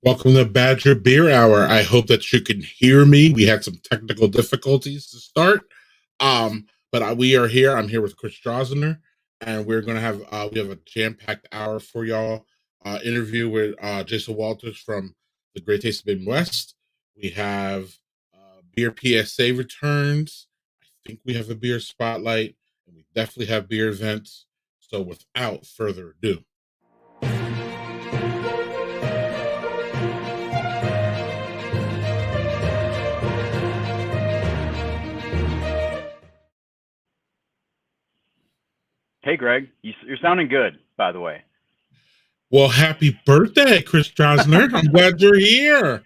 Welcome to Badger Beer Hour. I hope that you can hear me. We had some technical difficulties to start, but we are here. I'm here with Chris Strausener, and we're going to have we have a jam-packed hour for y'all. Interview with Jason Walters from the Great Taste of Midwest. We have Beer PSA returns. I think we have a beer spotlight, and we definitely have beer events. So, without further ado. Hey, Greg, you're sounding good, by the way. Well, happy birthday, Chris Strausener. I'm glad you're here.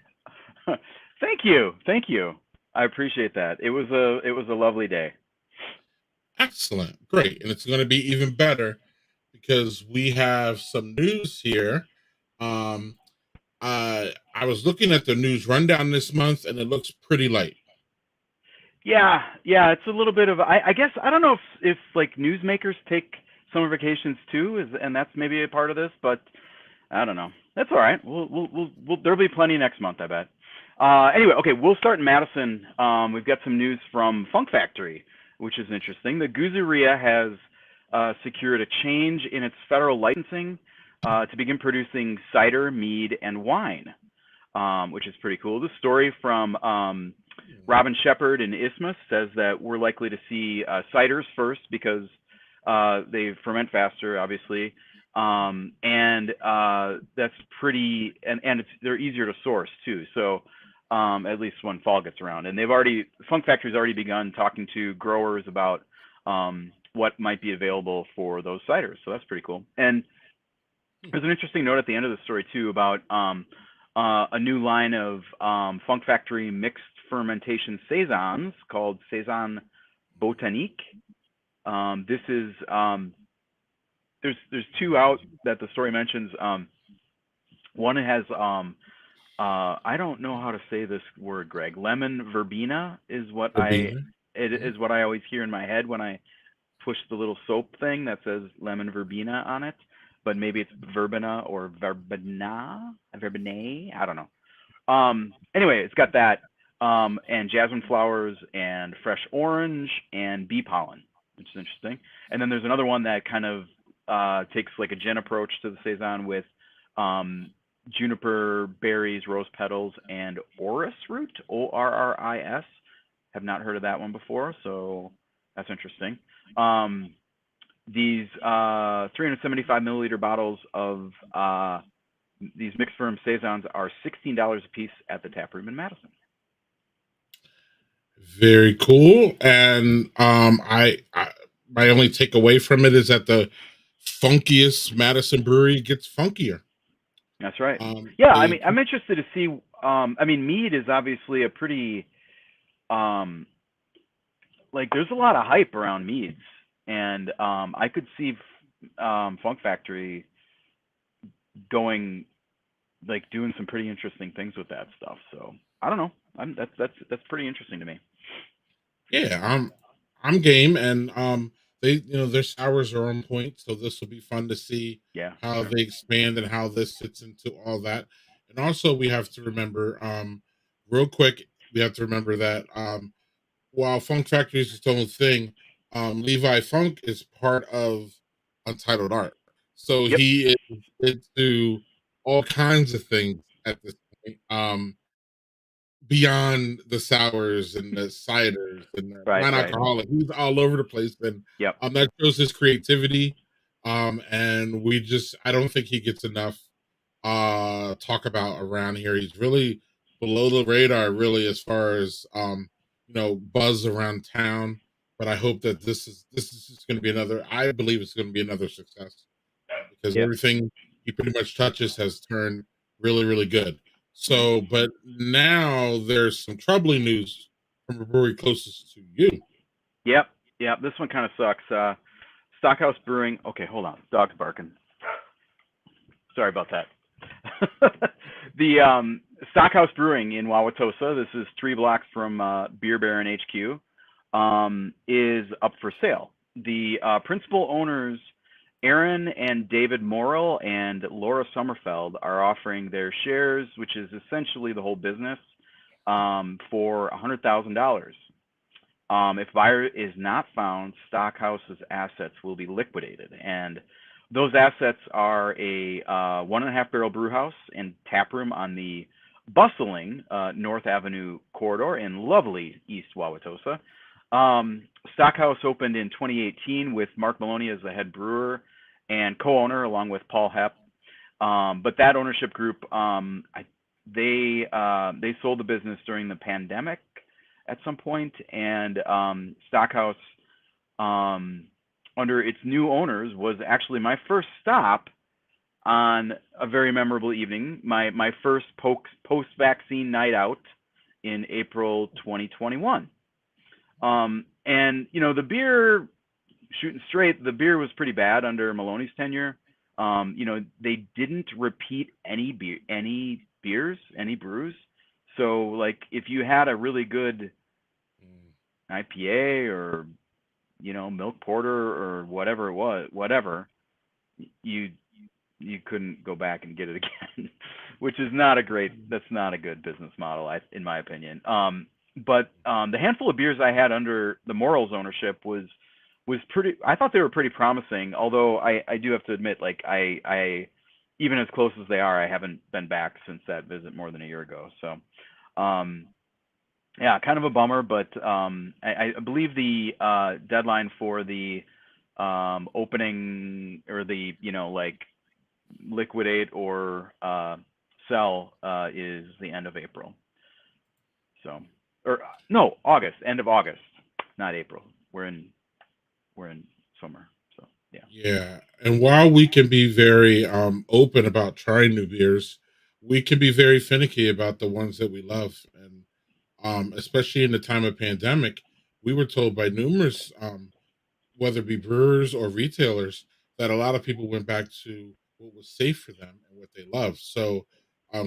Thank you. I appreciate that. It was a lovely day. Excellent. Great. And it's going to be even better because we have some news here. Um, I was looking at the news rundown this month and it looks pretty light. Yeah, it's a little bit of I guess I don't know if like newsmakers take summer vacations too, and that's maybe a part of this, but I don't know. That's all right. We'll there'll be plenty next month, I bet. Anyway, okay, we'll start in Madison. We've got some news from Funk Factory, which is interesting. The Guzzeria has secured a change in its federal licensing to begin producing cider, mead, and wine, which is pretty cool. This story from Robin Shepard in Isthmus says that we're likely to see ciders first because they ferment faster, obviously, and that's pretty, and they're easier to source too. So at least when fall gets around, and Funk Factory's already begun talking to growers about what might be available for those ciders. So that's pretty cool. And there's an interesting note at the end of the story too about a new line of Funk Factory mixed fermentation saisons called Saison Botanique. This is there's two out that the story mentions. One has I don't know how to say this word, Greg. Lemon verbena is what I Sabina. it is what I always hear in my head when I push the little soap thing that says lemon verbena on it, but maybe it's verbena or verbena. I don't know. Anyway, it's got that, and jasmine flowers and fresh orange and bee pollen, which is interesting. And then there's another one that kind of takes like a gin approach to the saison with juniper berries, rose petals, and orris root. ORRIS. Have not heard of that one before, so that's interesting. These 375 milliliter bottles of these mixed ferm saisons are $16 a piece at the tap room in Madison. Very cool. And I my only takeaway from it is that the funkiest Madison brewery gets funkier. That's right. Yeah, I They mean, I'm interested to see. I mean, mead is obviously a pretty um, like there's a lot of hype around meads, and I could see Funk Factory going like doing some pretty interesting things with that stuff. So I don't know. That's pretty interesting to me. Yeah, I'm game, and they their sours are on point, so this will be fun to see Yeah, for how sure. they expand and how this fits into all that. And also, we have to remember, real quick, we have to remember that while Funk Factory is its own thing, Levi Funk is part of Untitled Art, so Yep. he is into all kinds of things at this point. Beyond the sours and the ciders and the Right. Right. non-alcoholic. He's all over the place, and Yep. that shows his creativity. And I don't think he gets enough talk about around here. He's really below the radar, really, as far as buzz around town. But I hope that this is just going to be another. I believe it's going to be another success because Yep. everything he pretty much touches has turned really, really good. So, but now there's some troubling news from a brewery closest to you. Yep. Yep. This one kind of sucks. Stockhouse Brewing. Okay, hold on. Dog's barking. Sorry about that. The Stockhouse Brewing in Wauwatosa, this is 3 blocks from Beer Baron HQ, is up for sale. The principal owners Aaron and David Morrill and Laura Sommerfeld are offering their shares, which is essentially the whole business, for $100,000. If buyer is not found, Stockhouse's assets will be liquidated, and those assets are a 1.5 barrel brew house and tap room on the bustling North Avenue corridor in lovely East Wauwatosa. Stockhouse opened in 2018 with Mark Maloney as the head brewer and co-owner, along with Paul Hepp. But that ownership group, they sold the business during the pandemic at some point, and Stockhouse, um, under its new owners, was actually my first stop on a very memorable evening. My first post vaccine night out in April 2021. And the beer, shooting straight, the beer was pretty bad under Maloney's tenure. They didn't repeat any beers, any brews. So like if you had a really good Mm. IPA or milk porter or whatever it was, whatever, you you couldn't go back and get it again, which is not a great. That's not a good business model, in my opinion. But the handful of beers I had under the Morals ownership was pretty. I thought they were pretty promising. Although I do have to admit, like I even as close as they are, I haven't been back since that visit more than a year ago. So, um, yeah, kind of a bummer. But I believe the deadline for the opening, or the like liquidate or sell, is the end of April. So, or no, August, end of August, not April. We're in we're in summer. So yeah. Yeah, and while we can be very open about trying new beers, we can be very finicky about the ones that we love, and especially in the time of pandemic, we were told by numerous whether it be brewers or retailers, that a lot of people went back to what was safe for them and what they love. So,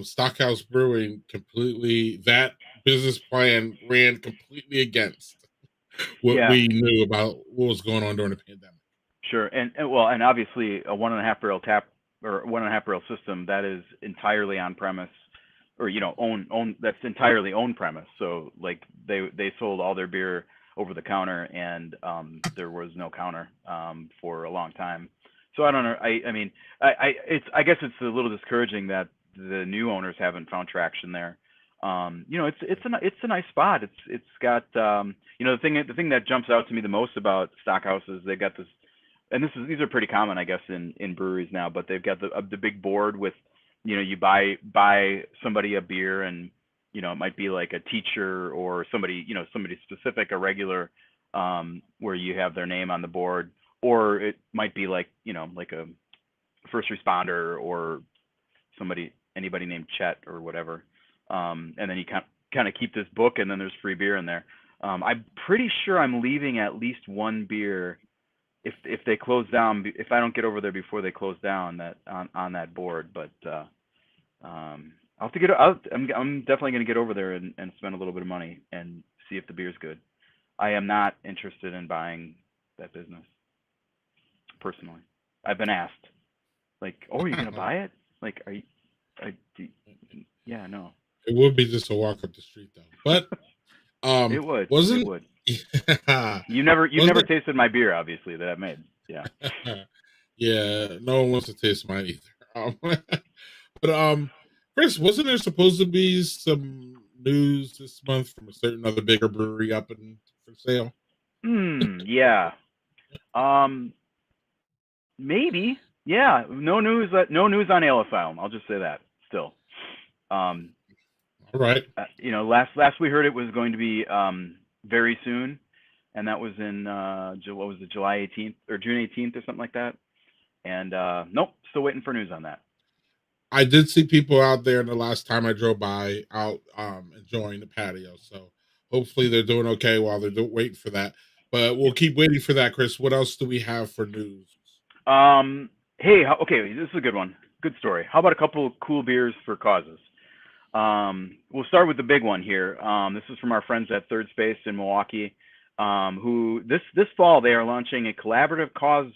Stockhouse Brewing completely that business plan ran completely against what Yeah, we knew about what was going on during the pandemic. sure. And well, and obviously a 1.5 barrel tap, or 1.5 barrel system, that is entirely on premise, or own that's entirely own premise. So like they sold all their beer over the counter, and there was no counter for a long time. So I don't know. I mean, I guess it's a little discouraging that the new owners haven't found traction there. It's a nice spot. It's got the thing that jumps out to me the most about Stockhouse is they've got this, and these are pretty common, I guess, in breweries now. But they've got the big board with, you buy somebody a beer, and it might be like a teacher or somebody specific, a regular, where you have their name on the board, or it might be like like a first responder, or anybody named Chet or whatever. And then you kind of keep this book, and then there's free beer in there. I'm pretty sure I'm leaving at least one beer if they close down, if I don't get over there before they close down, that on that board. But I'll have to I'm definitely going to get over there and spend a little bit of money and see if the beer's good. I am not interested in buying that business personally. I've been asked, like, "Oh, are you going to buy it?" Like, are you? I, do, yeah, no. It would be just a walk up the street though. But It would. It wasn't would. yeah, You've never wasn't tasted my beer, obviously, that I've made. Yeah. yeah, no one wants to taste mine either. But Chris, wasn't there supposed to be some news this month from a certain other bigger brewery up and for sale? Yeah. Um. Maybe. Yeah. No news. No news on Alefilm. I'll just say that. Still. Um. All right. Last we heard, it was going to be very soon, and that was in what was it, July 18th or June 18th or something like that. And nope, still waiting for news on that. I did see people out there the last time I drove by out enjoying the patio. So hopefully they're doing okay while they're waiting for that. But we'll Yep. keep waiting for that, Chris. What else do we have for news? Um. Hey. Okay. This is a good one. Good story. How about a couple of cool beers for causes? We'll start with the big one here. This is from our friends at Third Space in Milwaukee, who this fall they are launching a collaborative cause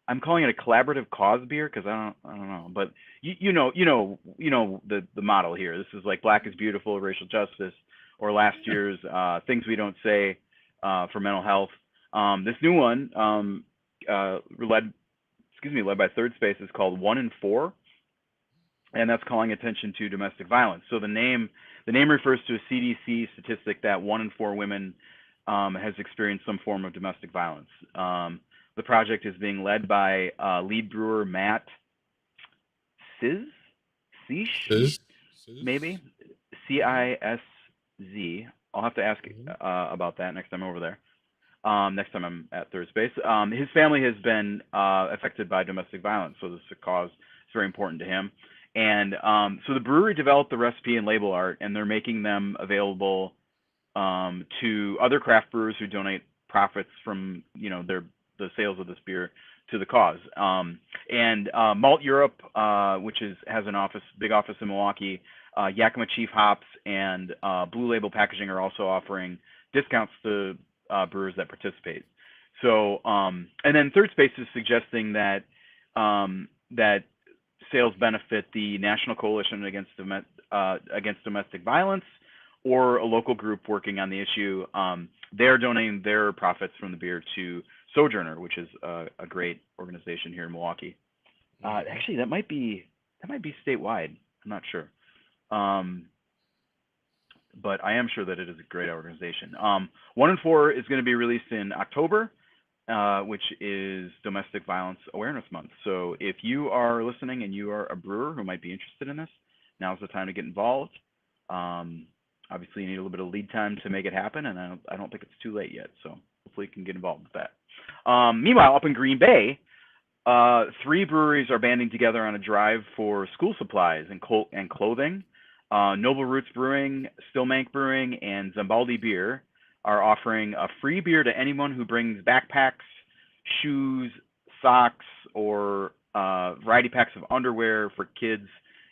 I'm calling it a collaborative cause beer because I don't know, but you know the model here. This is like Black is Beautiful, racial justice, or last year's Things We Don't Say for mental health. This new one, led by Third Space, is called One in Four, and that's calling attention to domestic violence. So the name refers to a CDC statistic that 1 in 4 women has experienced some form of domestic violence. The project is being led by lead brewer Matt Siz, Sish, Sis, maybe sis. CISZ. I'll have to ask Mhm. about that next time over there. Next time I'm at Third Space. His family has been affected by domestic violence, so this is a cause that's very important to him. And so the brewery developed the recipe and label art, and they're making them available to other craft brewers who donate profits from the sales of this beer to the cause. And Malt Europe, which has an big office in Milwaukee, Yakima Chief Hops, and Blue Label Packaging are also offering discounts to brewers that participate. So, and then Third Space is suggesting that sales benefit the National Coalition against Domestic Violence, or a local group working on the issue. They're donating their profits from the beer to Sojourner, which is a great organization here in Milwaukee. Mhm. Actually, that might be statewide. I'm not sure. Um, but I am sure that it is a great organization. 1 in 4 is going to be released in October, which is Domestic Violence Awareness Month. So if you are listening and you are a brewer who might be interested in this, now's the time to get involved. Um, Obviously, you need a little bit of lead time to make it happen, and I don't think it's too late yet. So hopefully, you can get involved with that. Meanwhile, up in Green Bay, 3 breweries are banding together on a drive for school supplies and clothing. Noble Roots Brewing, Stillmank Brewing, and Zambaldi Beer are offering a free beer to anyone who brings backpacks, shoes, socks, or variety packs of underwear for kids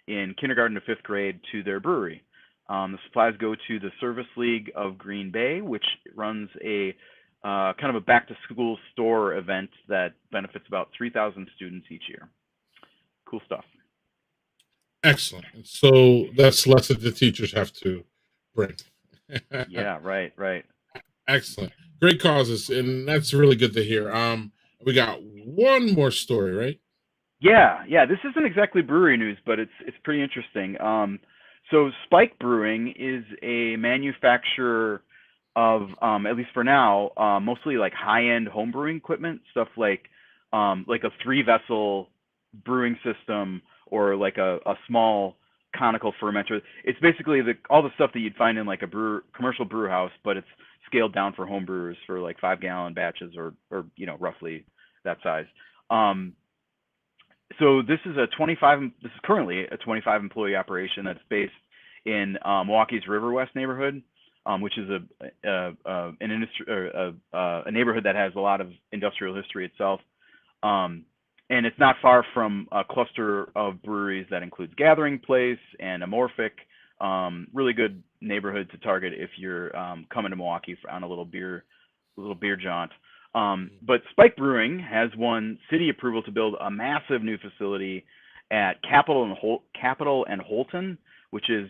in kindergarten to 5th grade to their brewery. The supplies go to the Service League of Green Bay, which runs a kind of a back to school store event that benefits about 3,000 students each year. Cool stuff. Excellent. And so that's less that the teachers have to bring. Yeah, right, right. Excellent. Great causes, and that's really good to hear. We got one more story, right? Yeah, yeah. This isn't exactly brewery news, but it's pretty interesting. So Spike Brewing is a manufacturer of, at least for now, mostly like high-end home brewing equipment, stuff like a 3 vessel brewing system, or like a small conical fermenter. It's basically all the stuff that you'd find in like a commercial brew house, but it's scaled down for home brewers for like 5 gallon batches, or roughly that size. Um, so this is currently a 25 employee operation that's based in Milwaukee's River West neighborhood, which is an industry, or a neighborhood that has a lot of industrial history itself. Um, and it's not far from a cluster of breweries that includes Gathering Place and Amorphic. Really good neighborhood to target if you're coming to Milwaukee on a little beer jaunt. But Spike Brewing has won city approval to build a massive new facility at Capitol and Holton, which is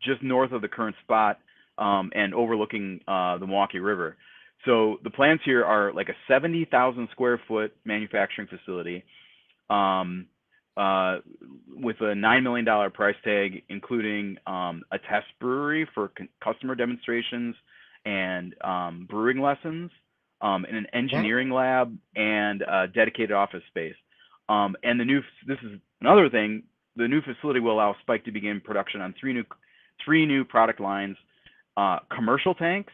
just north of the current spot, and overlooking the Milwaukee River. So the plans here are like a 70,000 square foot manufacturing facility, um, uh, with a $9 million price tag, including a test brewery for customer demonstrations and brewing lessons, and an Wow. engineering lab, and a dedicated office space. And this is another thing. The new facility will allow Spike to begin production on three new product lines: commercial tanks,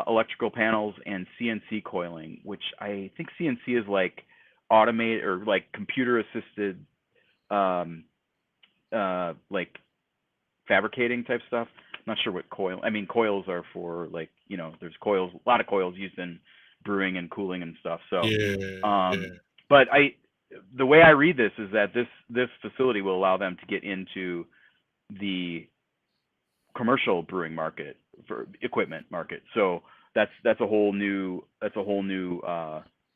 electrical panels, and CNC coiling, which I think CNC is like automated or like computer assisted, um, like fabricating type stuff. I'm not sure what coil. I mean, coils are for like there's coils, a lot of coils used in brewing and cooling and stuff. So, Yeah, um, yeah. but the way I read this is that this facility will allow them to get into the commercial brewing market, for equipment market. So that's a whole new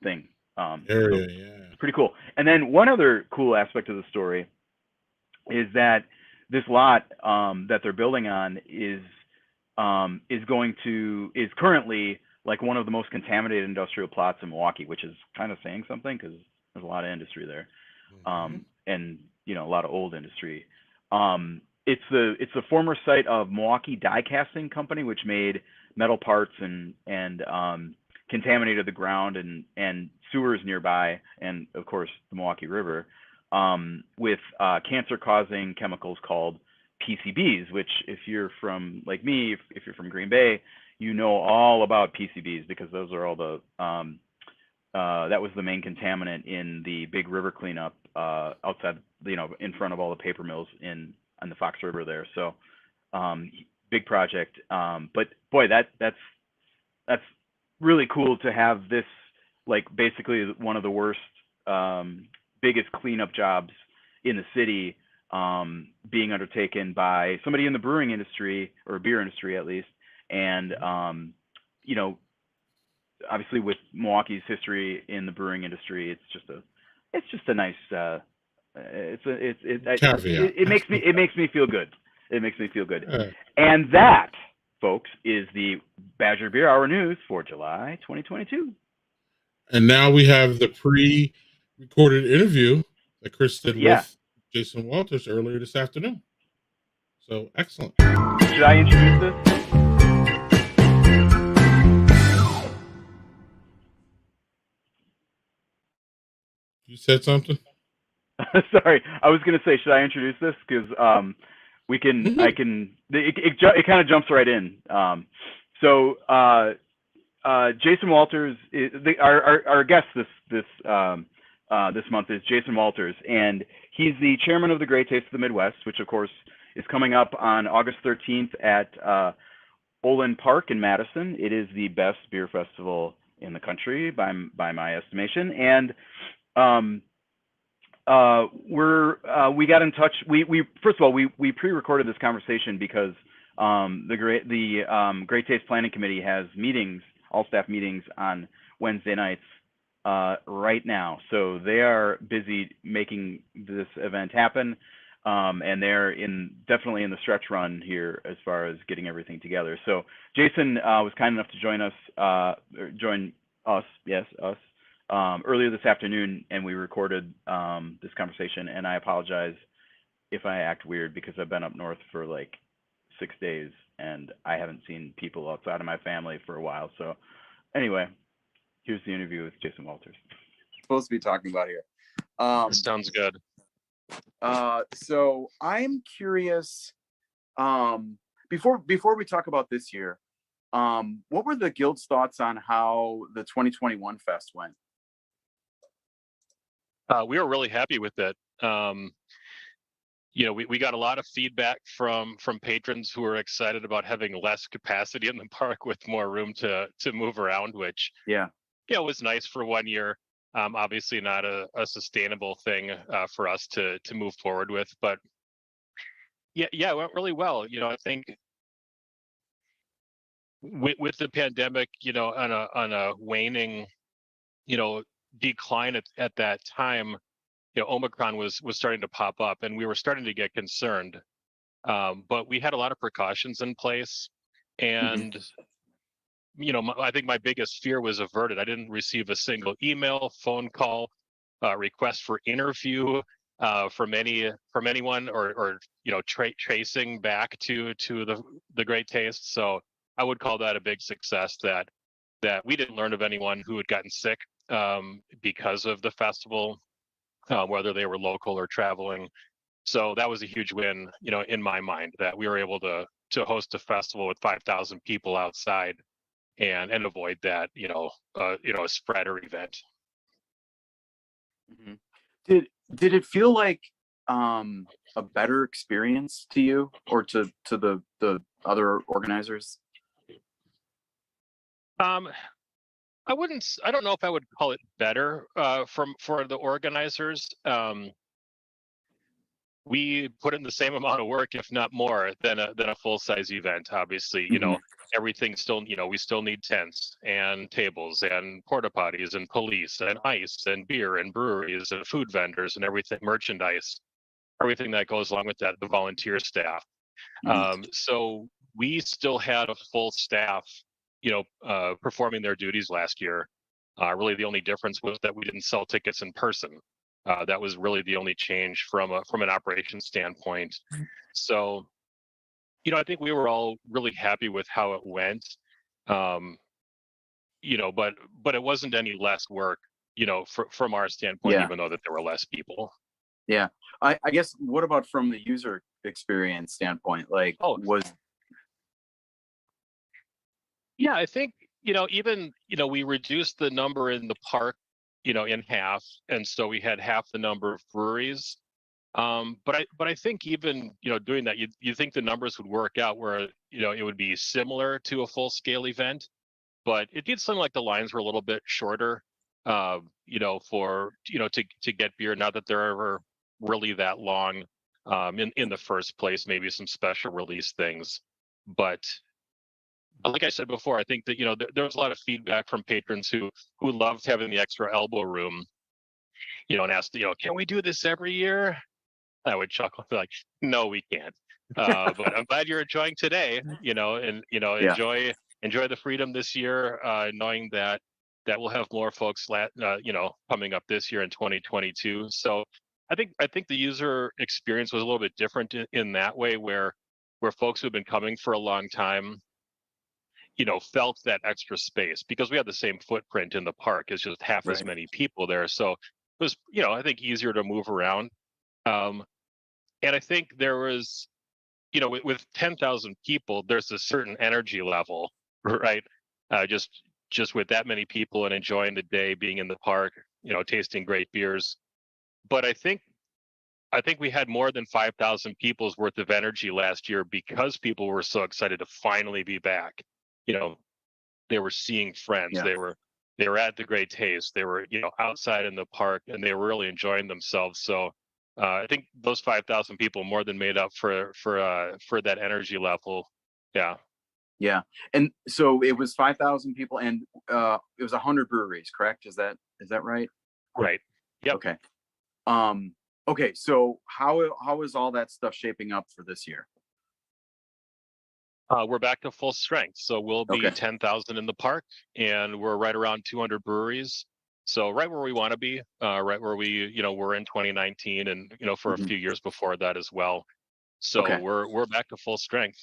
thing. So area, yeah. it's pretty cool. And then one other cool aspect of the story is that this lot that they're building on is currently like one of the most contaminated industrial plots in Milwaukee, which is kind of saying something because there's a lot of industry there, Mm-hmm. and a lot of old industry. It's the former site of Milwaukee Die Casting Company, which made metal parts and contaminated the ground and sewers nearby, and of course the Milwaukee River, with cancer-causing chemicals called PCBs. Which, if you're from like me, if you're from Green Bay, you know all about PCBs because those are all the that was the main contaminant in the big river cleanup outside, in front of all the paper mills on the Fox River there. So big project. But boy, that's really cool to have this, like, basically one of the worst, biggest cleanup jobs in the city, being undertaken by somebody in the brewing industry, or beer industry at least. And you know, obviously with Milwaukee's history in the brewing industry, it's just a nice, Caveat. it makes me feel good. It makes me feel good. Uh, And that, folks, is the Badger Beer Hour news for July 2022. and now we have the pre-recorded interview that Chris did Yeah. with Jason Walters earlier this afternoon. So excellent. Should I introduce this? You said something? Sorry, I was gonna say, should I introduce this? Because it kind of jumps right in. So Jason Walters, our guest this month is Jason Walters, and he's the chairman of the Great Taste of the Midwest, which of course is coming up on August 13th at Olin Park in Madison. It is the best beer festival in the country by my estimation, and we got in touch. We first of all, we pre-recorded this conversation because the Great Taste Planning Committee has meetings, all staff meetings on Wednesday nights right now. So they are busy making this event happen, and they're definitely in the stretch run here as far as getting everything together. So Jason was kind enough to join us, yes, us, earlier this afternoon, and we recorded this conversation. And I apologize if I act weird because I've been up north for like 6 days and I haven't seen people outside of my family for a while. So anyway, here's the interview with Jason Walters. Supposed to be talking about here. Sounds good. So I'm curious. Before we talk about this year, what were the guild's thoughts on how the 2021 fest went? We were really happy with it. We got a lot of feedback from patrons who were excited about having less capacity in the park with more room to move around, which was nice for 1 year. Obviously not a sustainable thing for us to move forward with, but it went really well. I think with the pandemic, on a waning, decline at that time, Omicron was starting to pop up, and we were starting to get concerned. But we had a lot of precautions in place, and I think my biggest fear was averted. I didn't receive a single email, phone call, request for interview from anyone, or tracing back to the Great Taste. So I would call that a big success that we didn't learn of anyone who had gotten sick because of the festival, whether they were local or traveling. So that was a huge win, in my mind, that we were able to host a festival with 5,000 people outside and avoid that, a spreader event. Mm-hmm. Did it feel like a better experience to you or to the other organizers? I don't know if I would call it better for the organizers. We put in the same amount of work, if not more, than a full-size event. Obviously, everything still, we still need tents and tables and porta potties and police and ice and beer and breweries and food vendors and everything, merchandise, everything that goes along with that, the volunteer staff. So we still had a full staff, performing their duties last year. Really, the only difference was that we didn't sell tickets in person. That was really the only change from an operations standpoint. So, I think we were all really happy with how it went. But it wasn't any less work, from our standpoint, Yeah. even though that there were less people. Yeah. I guess, what about from the user experience standpoint? Like, Yeah, I think, even, we reduced the number in the park, in half. And so we had half the number of breweries. But I think even, doing that, you think the numbers would work out where, it would be similar to a full scale event, but it did seem like the lines were a little bit shorter, for, to get beer, not that they're ever really that long, in the first place, maybe some special release things. But like I said before, I think that, there was a lot of feedback from patrons who loved having the extra elbow room, and asked, can we do this every year? I would chuckle, like, no, we can't. But I'm glad you're enjoying today, and Yeah. enjoy the freedom this year, knowing that we'll have more folks, coming up this year in 2022. So I think the user experience was a little bit different in that way, where folks who've been coming for a long time, felt that extra space because we had the same footprint in the park. It's just half as many people there. So it was, I think easier to move around. And I think there was, with 10,000 people, there's a certain energy level, right? Just with that many people and enjoying the day, being in the park, tasting great beers. But I think we had more than 5,000 people's worth of energy last year because people were so excited to finally be back. They were seeing friends. Yeah. They were at the Great Taste. They were, outside in the park, and they were really enjoying themselves. So I think those 5,000 people more than made up for that energy level. Yeah. Yeah. And so it was 5,000 people, and it was 100 breweries, correct? Is that right? Right. Yep. Okay. Okay. So how is all that stuff shaping up for this year? We're back to full strength. So we'll be Okay. 10,000 in the park, and we're right around 200 breweries. So right where we want to be, right where we, were in 2019 and, for a few years before that as well. So Okay. we're back to full strength.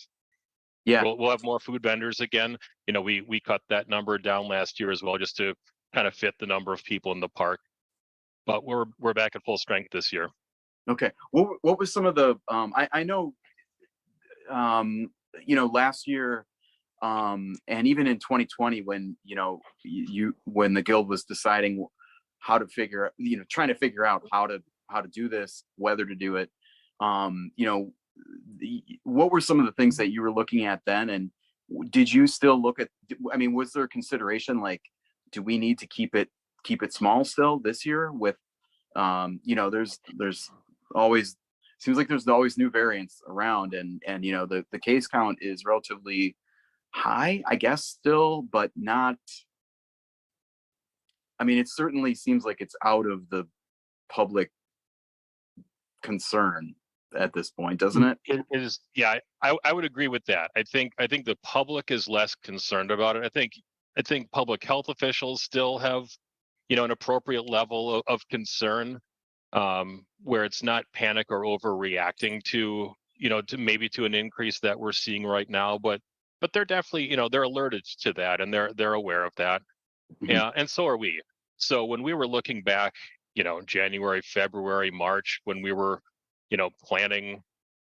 Yeah. We'll have more food vendors again. We cut that number down last year as well, just to kind of fit the number of people in the park. But we're back at full strength this year. Okay. What was some of the I know last year, and even in 2020, when when the guild was deciding how to trying to figure out how to do this, whether to do it, what were some of the things that you were looking at then, and did you still look at, was there consideration, like, do we need to keep it small still this year with there's always, seems like there's always new variants around, and the case count is relatively high, I guess, still, but not, it certainly seems like it's out of the public concern at this point, doesn't it? It is. Yeah, I would agree with that. I think the public is less concerned about it. I think public health officials still have, an appropriate level of concern, where it's not panic or overreacting to to an increase that we're seeing right now. But they're definitely, they're alerted to that, and they're aware of that. Yeah, and so are we. So when we were looking back, January, February, March, when we were, planning,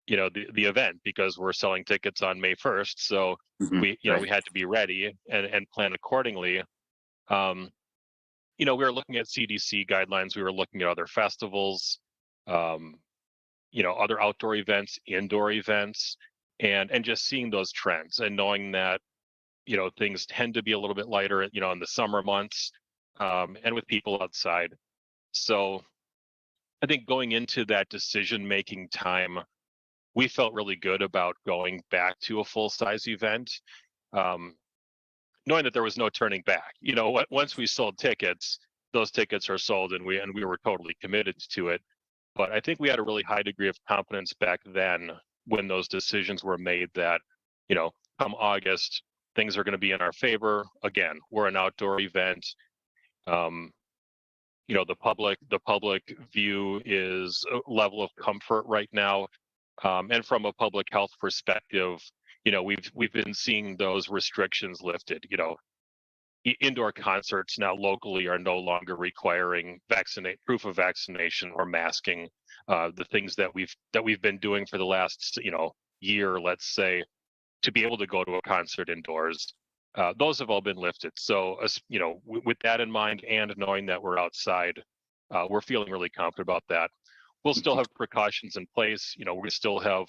the event, because we're selling tickets on May 1st. So we, Right. we had to be ready and plan accordingly. We were looking at CDC guidelines. We were looking at other festivals, other outdoor events, indoor events, and just seeing those trends and knowing that, things tend to be a little bit lighter, in the summer months, and with people outside. So I think going into that decision-making time, we felt really good about going back to a full-size event. knowing that there was no turning back. Once we sold tickets, those tickets are sold, and we were totally committed to it. But I think we had a really high degree of confidence back then when those decisions were made that, come August, things are going to be in our favor. Again, we're an outdoor event. The public view is a level of comfort right now. And from a public health perspective, we've been seeing those restrictions lifted. Indoor concerts now locally are no longer requiring proof of vaccination or masking. The things that we've been doing for the last year, let's say, to be able to go to a concert indoors, those have all been lifted. So with that in mind, and knowing that we're outside, we're feeling really confident about that. We'll still have precautions in place. We still have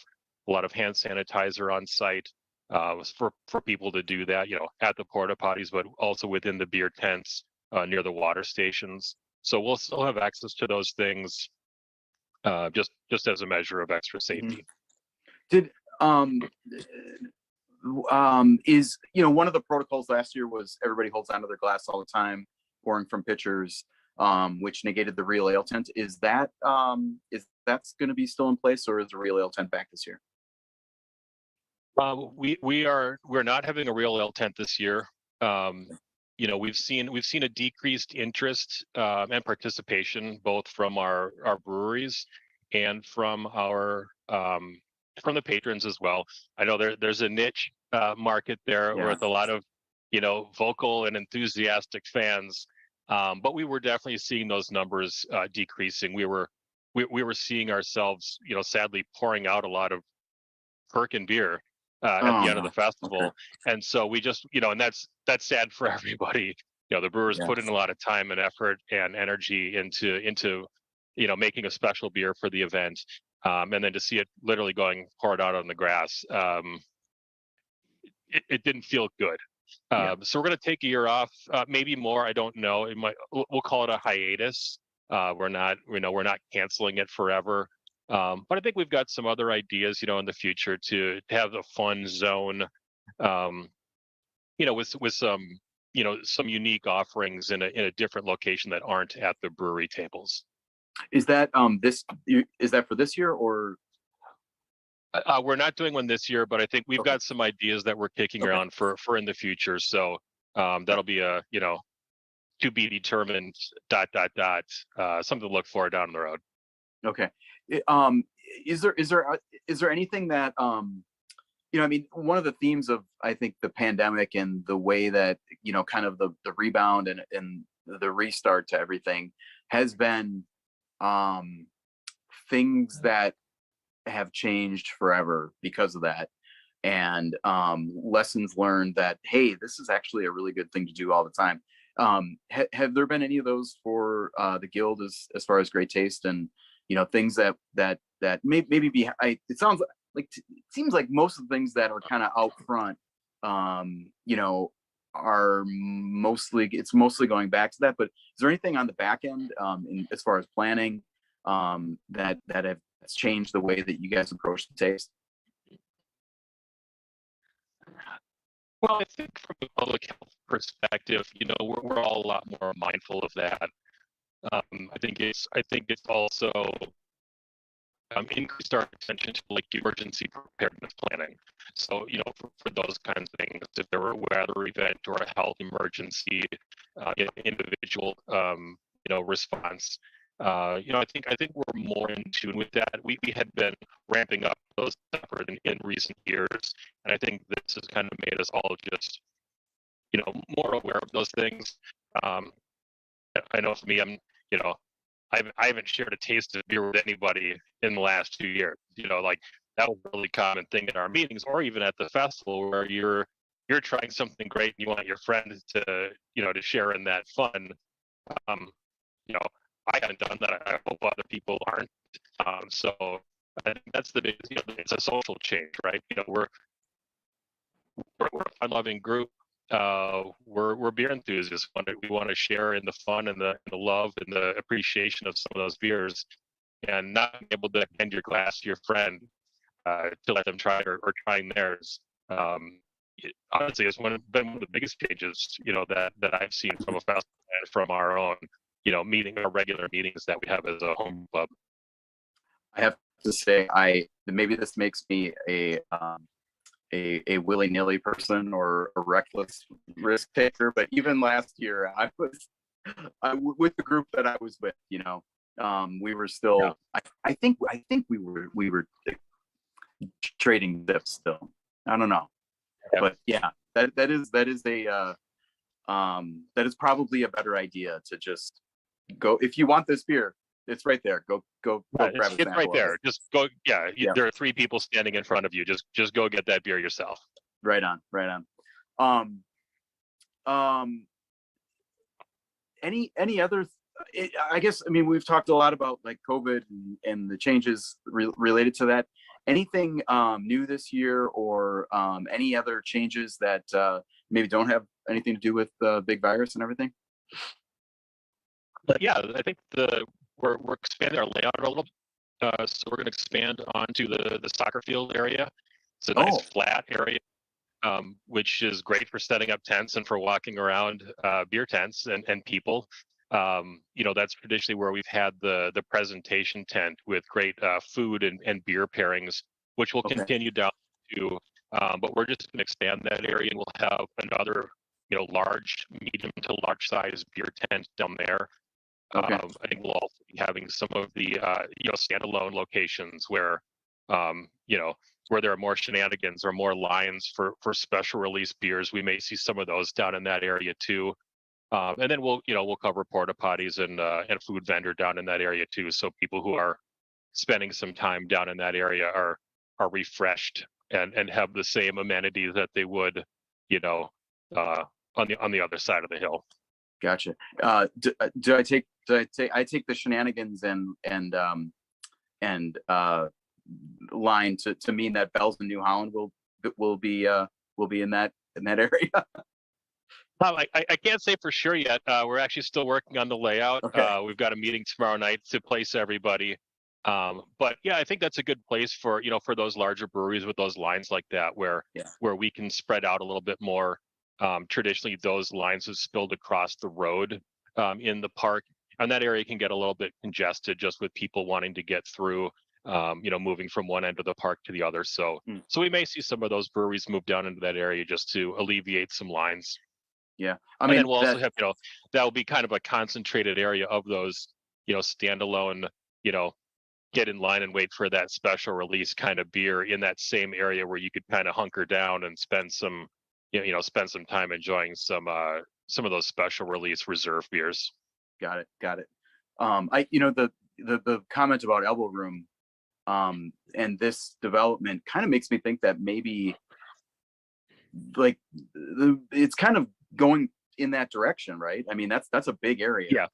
a lot of hand sanitizer on site for people to do that, at the porta potties, but also within the beer tents near the water stations. So we'll still have access to those things, just as a measure of extra safety. Did is one of the protocols last year was everybody holds onto their glass all the time, pouring from pitchers, which negated the real ale tent. Is that's going to be still in place, or is the real ale tent back this year? We're not having a real ale tent this year. We've seen a decreased interest and participation both from our breweries and from the patrons as well. I know there's a niche market there with a lot of vocal and enthusiastic fans, but we were definitely seeing those numbers decreasing. We were seeing ourselves sadly pouring out a lot of Perkin beer at the end of the festival. Okay. And so we just, and that's sad for everybody. The brewers put in a lot of time and effort and energy into making a special beer for the event. And then to see it literally poured out on the grass, it didn't feel good. So we're going to take a year off, maybe more. I don't know. We'll call it a hiatus. We're not canceling it forever. But I think we've got some other ideas, in the future to have a fun zone, with some unique offerings in a different location that aren't at the brewery tables. Is that for this year, or? We're not doing one this year, but I think we've got some ideas that we're kicking around for in the future. So that'll be a to be determined ... something to look for down the road. Okay. Is there anything that one of the themes of, I think, the pandemic and the way that kind of the rebound and the restart to everything has been things that have changed forever because of that, and lessons learned that, hey, this is actually a really good thing to do all the time. Have there been any of those for the guild as far as great taste and things that maybe be? It seems like most of the things that are kind of out front, are mostly going back to that. But is there anything on the back end, as far as planning, that has changed the way that you guys approach the taste? Well, I think from a public health perspective, we're all a lot more mindful of that. I think it's also increased our attention to emergency preparedness planning. So, for those kinds of things, if there were a weather event or a health emergency, individual, response, I think we're more in tune with that. We had been ramping up those efforts in recent years, and I think this has kind of made us all just, more aware of those things. I know for me, I haven't shared a taste of beer with anybody in the last 2 years. That was a really common thing in our meetings, or even at the festival, where you're trying something great and you want your friends to share in that fun. I haven't done that. I hope other people aren't. So I think that's the biggest. It's a social change, right? We're a fun-loving group. We're beer enthusiasts. We want to share in the fun and the love and the appreciation of some of those beers, and not being able to hand your glass to your friend to let them try or trying theirs. honestly, it's been one of the biggest changes, that I've seen from a festival and from our own, our regular meetings that we have as a home club. I have to say, maybe this makes me a willy-nilly person or a reckless risk taker, but even last year with the group that I was with, we were still, yeah. I think we were trading dips still. I don't know, yeah. But yeah, that is probably a better idea to just go. If you want this beer, it's right there. Go grab a sample. It's right there. Just go. Yeah, yeah. There are 3 people standing in front of you. Just go get that beer yourself. Right on. Any other? I guess, I mean, we've talked a lot about like COVID and the changes related to that. Anything new this year, or any other changes that maybe don't have anything to do with the big virus and everything? Yeah, I think we're expanding our layout a little. So we're going to expand onto the soccer field area. It's a nice flat area, which is great for setting up tents and for walking around beer tents and people. That's traditionally where we've had the presentation tent with great food and beer pairings, which will continue down to. But we're just going to expand that area, and we'll have another, large, medium to large size beer tent down there. I think we'll also be having some of the standalone locations where where there are more shenanigans or more lines for special release beers. We may see some of those down in that area too. And then we'll cover porta potties and food vendor down in that area too. So people who are spending some time down in that area are refreshed and have the same amenities that they would, on the other side of the hill. Gotcha. Do I take the shenanigans and line to mean that Bells in New Holland will be in that area? I can't say for sure yet. We're actually still working on the layout. Okay. We've got a meeting tomorrow night to place everybody. But yeah, I think that's a good place for those larger breweries with those lines like that, where we can spread out a little bit more. Traditionally, those lines have spilled across the road in the park, and that area can get a little bit congested just with people wanting to get through, moving from one end of the park to the other. So we may see some of those breweries move down into that area just to alleviate some lines. Yeah, and then we'll also have, that will be kind of a concentrated area of those, standalone, get in line and wait for that special release kind of beer in that same area where you could kind of hunker down and spend some time enjoying some of those special release reserve beers. Got it. The comment about elbow room and this development kind of makes me think that maybe like it's kind of going in that direction, right? I mean, that's a big area. Yeah.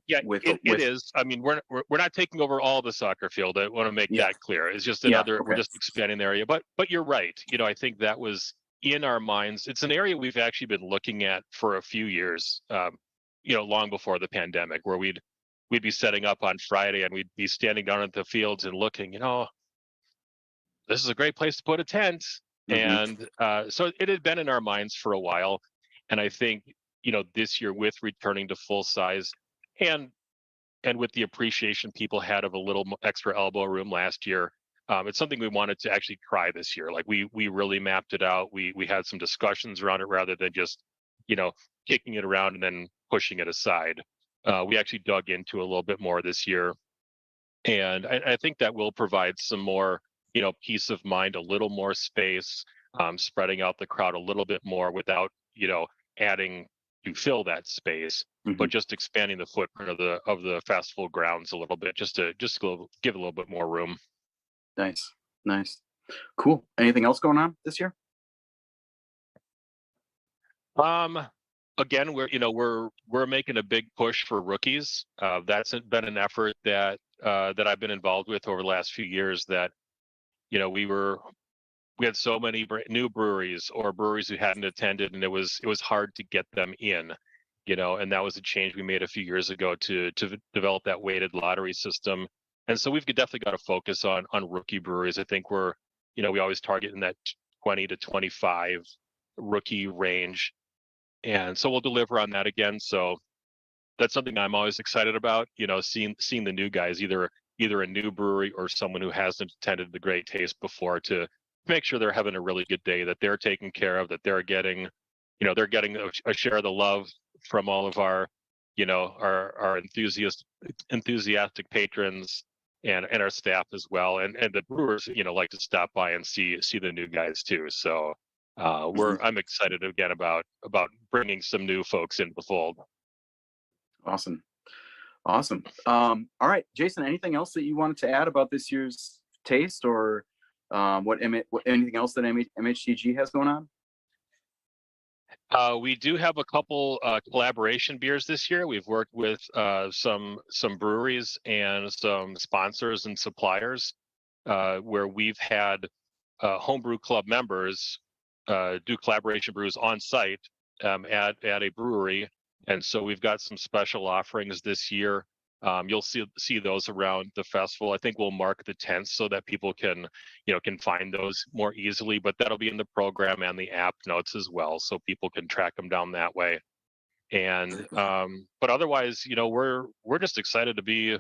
It is. I mean, we're not taking over all the soccer field. I want to make that clear. It's just another. We're just expanding the area. But you're right. I think that was in our minds. It's an area we've actually been looking at for a few years. Long before the pandemic, where we'd be setting up on Friday and we'd be standing down at the fields and looking. This is a great place to put a tent. And so it had been in our minds for a while. And I think, this year with returning to full size and with the appreciation people had of a little extra elbow room last year, it's something we wanted to actually try this year. Like we really mapped it out. We had some discussions around it rather than just, kicking it around and then pushing it aside. We actually dug into a little bit more this year. And I think that will provide some more, peace of mind, a little more space, spreading out the crowd a little bit more without, adding to fill that space, but just expanding the footprint of the festival grounds a little bit, just to give a little bit more room. Nice. Cool. Anything else going on this year? Again, we're making a big push for rookies. That's been an effort that I've been involved with over the last few years. That we had so many new breweries or breweries who hadn't attended, and it was hard to get them in. And that was a change we made a few years ago to develop that weighted lottery system. And so we've definitely got to focus on rookie breweries. I think we always target in that 20 to 25 rookie range. And so we'll deliver on that again. So that's something I'm always excited about, seeing the new guys, either a new brewery or someone who hasn't attended the Great Taste before, to make sure they're having a really good day, that they're taken care of, that they're getting, a share of the love from all of our, our enthusiastic patrons and our staff as well. And the brewers, like to stop by and see the new guys too. So I'm excited again about bringing some new folks into the fold. Awesome. All right, Jason, anything else that you wanted to add about this year's taste, or anything else that MHTG has going on? We do have a couple collaboration beers this year. We've worked with some breweries and some sponsors and suppliers, where we've had homebrew club members do collaboration brews on site at a brewery. And so we've got some special offerings this year. You'll see those around the festival. I think we'll mark the tents so that people can find those more easily, but that'll be in the program and the app notes as well, so people can track them down that way. And but otherwise, we're just excited to be,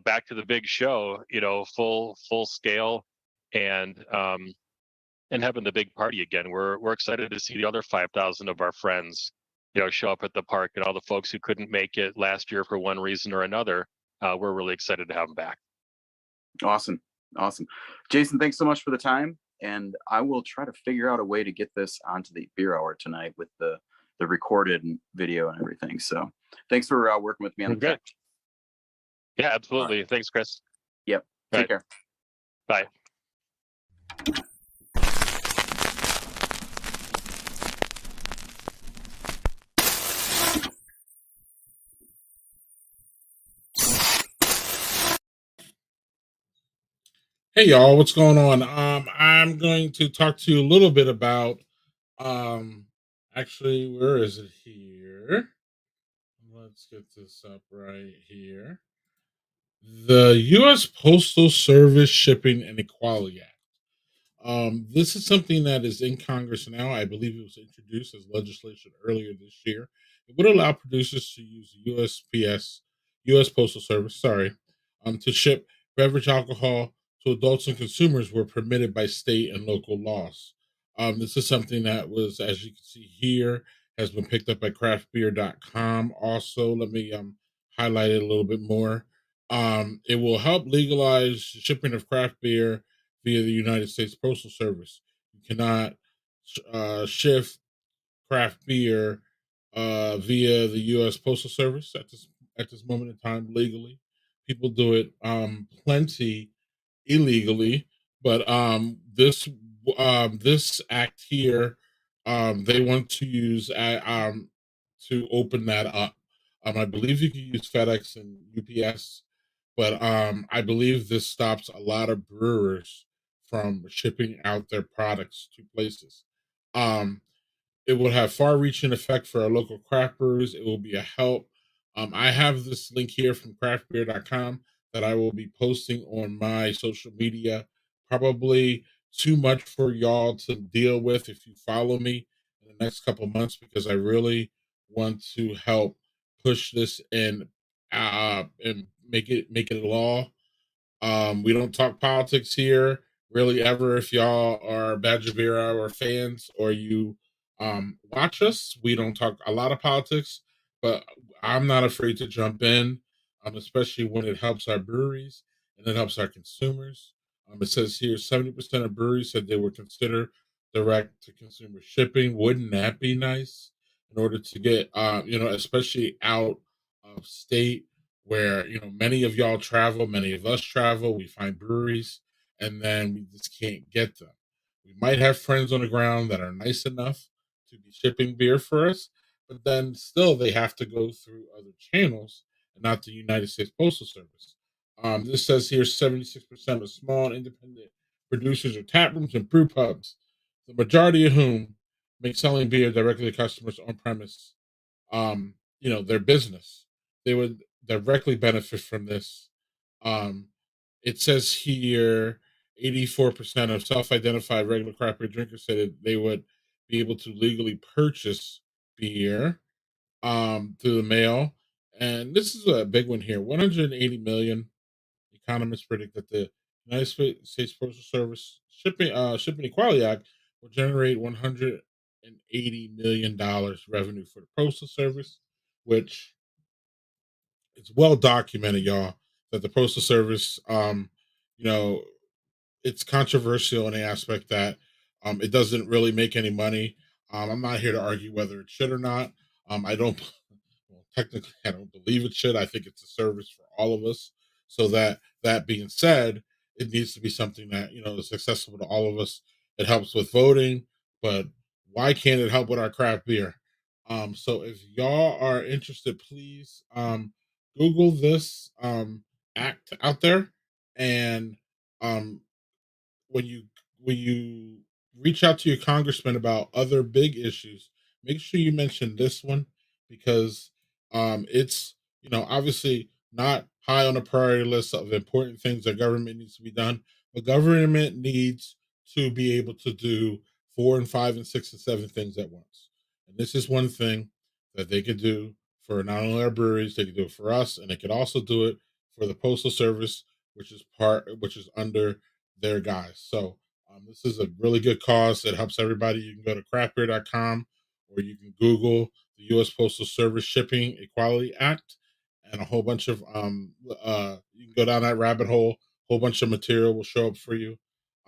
back to the big show, full scale, and having the big party again. We're excited to see the other 5,000 of our friends show up at the park, and all the folks who couldn't make it last year for one reason or another. We're really excited to have them back. Awesome. Jason, thanks so much for the time. And I will try to figure out a way to get this onto the beer hour tonight with the recorded video and everything. So thanks for working with me on the tech. Yeah, absolutely. Right. Thanks, Chris. Yep. Take care. Bye. Hey y'all, what's going on? I'm going to talk to you a little bit about actually, where is it here? Let's get this up right here. The US Postal Service Shipping and Equality Act. This is something that is in Congress now. I believe it was introduced as legislation earlier this year. It would allow producers to use US Postal Service, to ship beverage alcohol to adults and consumers were permitted by state and local laws. This is something that was, as you can see here, has been picked up by craftbeer.com. Also, let me highlight it a little bit more. It will help legalize shipping of craft beer via the United States Postal Service. You cannot shift craft beer via the U.S. Postal Service at this moment in time legally. People do it plenty illegally, but this act here, they want to use to open that up. I believe you can use FedEx and UPS, but I believe this stops a lot of brewers from shipping out their products to places. It will have far-reaching effect for our local craft brewers. It will be a help. I have this link here from craftbeer.com that I will be posting on my social media. Probably too much for y'all to deal with if you follow me in the next couple months, because I really want to help push this and make it a law. We don't talk politics here really ever. If y'all are Badger Beer Hour fans or you watch us, we don't talk a lot of politics, but I'm not afraid to jump in, especially when it helps our breweries and it helps our consumers. It says here 70% of breweries said they would consider direct to consumer shipping. Wouldn't that be nice? In order to get, especially out of state, where many of y'all travel, many of us travel, we find breweries and then we just can't get them. We might have friends on the ground that are nice enough to be shipping beer for us, but then still they have to go through other channels and not the United States Postal Service. This says here 76% of small and independent producers or tap rooms and brew pubs, the majority of whom make selling beer directly to customers on premise, their business. They would directly benefit from this. It says here 84% of self-identified regular craft beer drinkers said that they would be able to legally purchase beer through the mail. And this is a big one here. 180 million economists predict that the United States Postal Service Shipping Equality Act will generate $180 million revenue for the Postal Service, which it's well documented, y'all, that the Postal Service, you know, it's controversial in the aspect that it doesn't really make any money. I'm not here to argue whether it should or not. I don't, well, technically, I don't believe it should. I think it's a service for all of us. So that being said, it needs to be something that is accessible to all of us. It helps with voting, but why can't it help with our craft beer? So if y'all are interested, please Google this act out there, and um, when you reach out to your congressman about other big issues, make sure you mention this one, because it's obviously not high on the priority list of important things that government needs to be done, but government needs to be able to do four and five and six and seven things at once. And this is one thing that they could do for not only our breweries, they could do it for us, and they could also do it for the postal service, which is under their guys. So this is a really good cause that helps everybody. You can go to craftbeer.com, or you can Google the U.S. Postal Service Shipping Equality Act, and a whole bunch of you can go down that rabbit hole. A whole bunch of material will show up for you.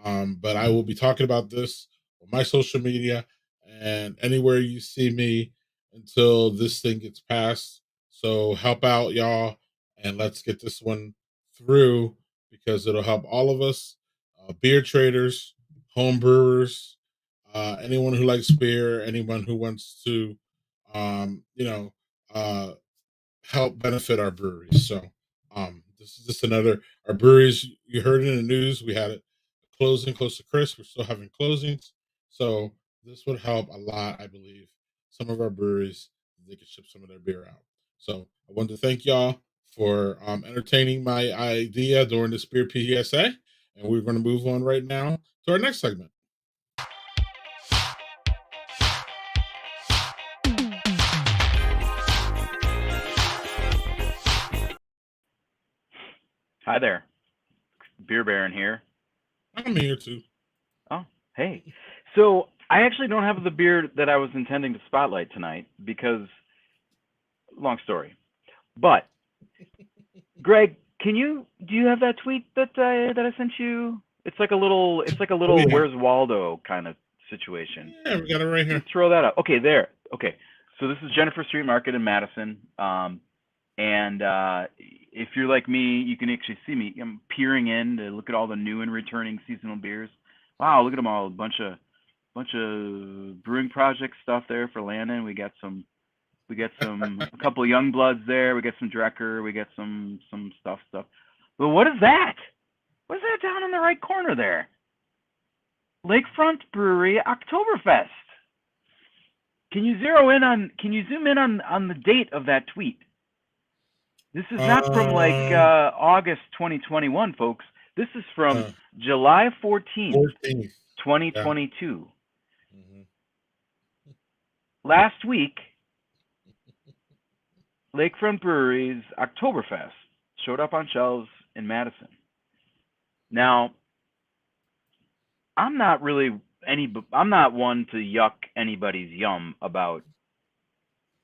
But I will be talking about this on my social media and anywhere you see me until this thing gets passed. So help out, y'all, and let's get this one through, because it'll help all of us, beer traders, home brewers, anyone who likes beer, anyone who wants to, um, you know, uh, help benefit our breweries. So this is just another, our breweries, you heard in the news, we had a closing close to Chris. We're still having closings. So this would help a lot, I believe. Some of our breweries, they could ship some of their beer out. So I wanted to thank y'all for entertaining my idea during this beer PSA. And we're going to move on right now to our next segment. Hi there, Beer Baron here. I'm here too. Oh, hey. So I actually don't have the beer that I was intending to spotlight tonight because, long story. But Greg, do you have that tweet that I sent you? It's like a little yeah. Where's Waldo kind of situation. Yeah, we got it right here. Let's throw that up. Okay, there. Okay, so this is Jennifer Street Market in Madison. And if you're like me, you can actually see me. I'm peering in to look at all the new and returning seasonal beers. Wow, look at them all. A bunch of brewing project stuff there for Landon. We got a couple of young bloods there. We got some Drecker. We got some stuff. But what is that? What is that down in the right corner there? Lakefront Brewery Oktoberfest. Can you zoom in on the date of that tweet? This is not from like August 2021, folks. This is from July 14th, 2022. Yeah. Mm-hmm. Last week, Lakefront Brewery's Oktoberfest showed up on shelves in Madison. Now, I'm not one to yuck anybody's yum about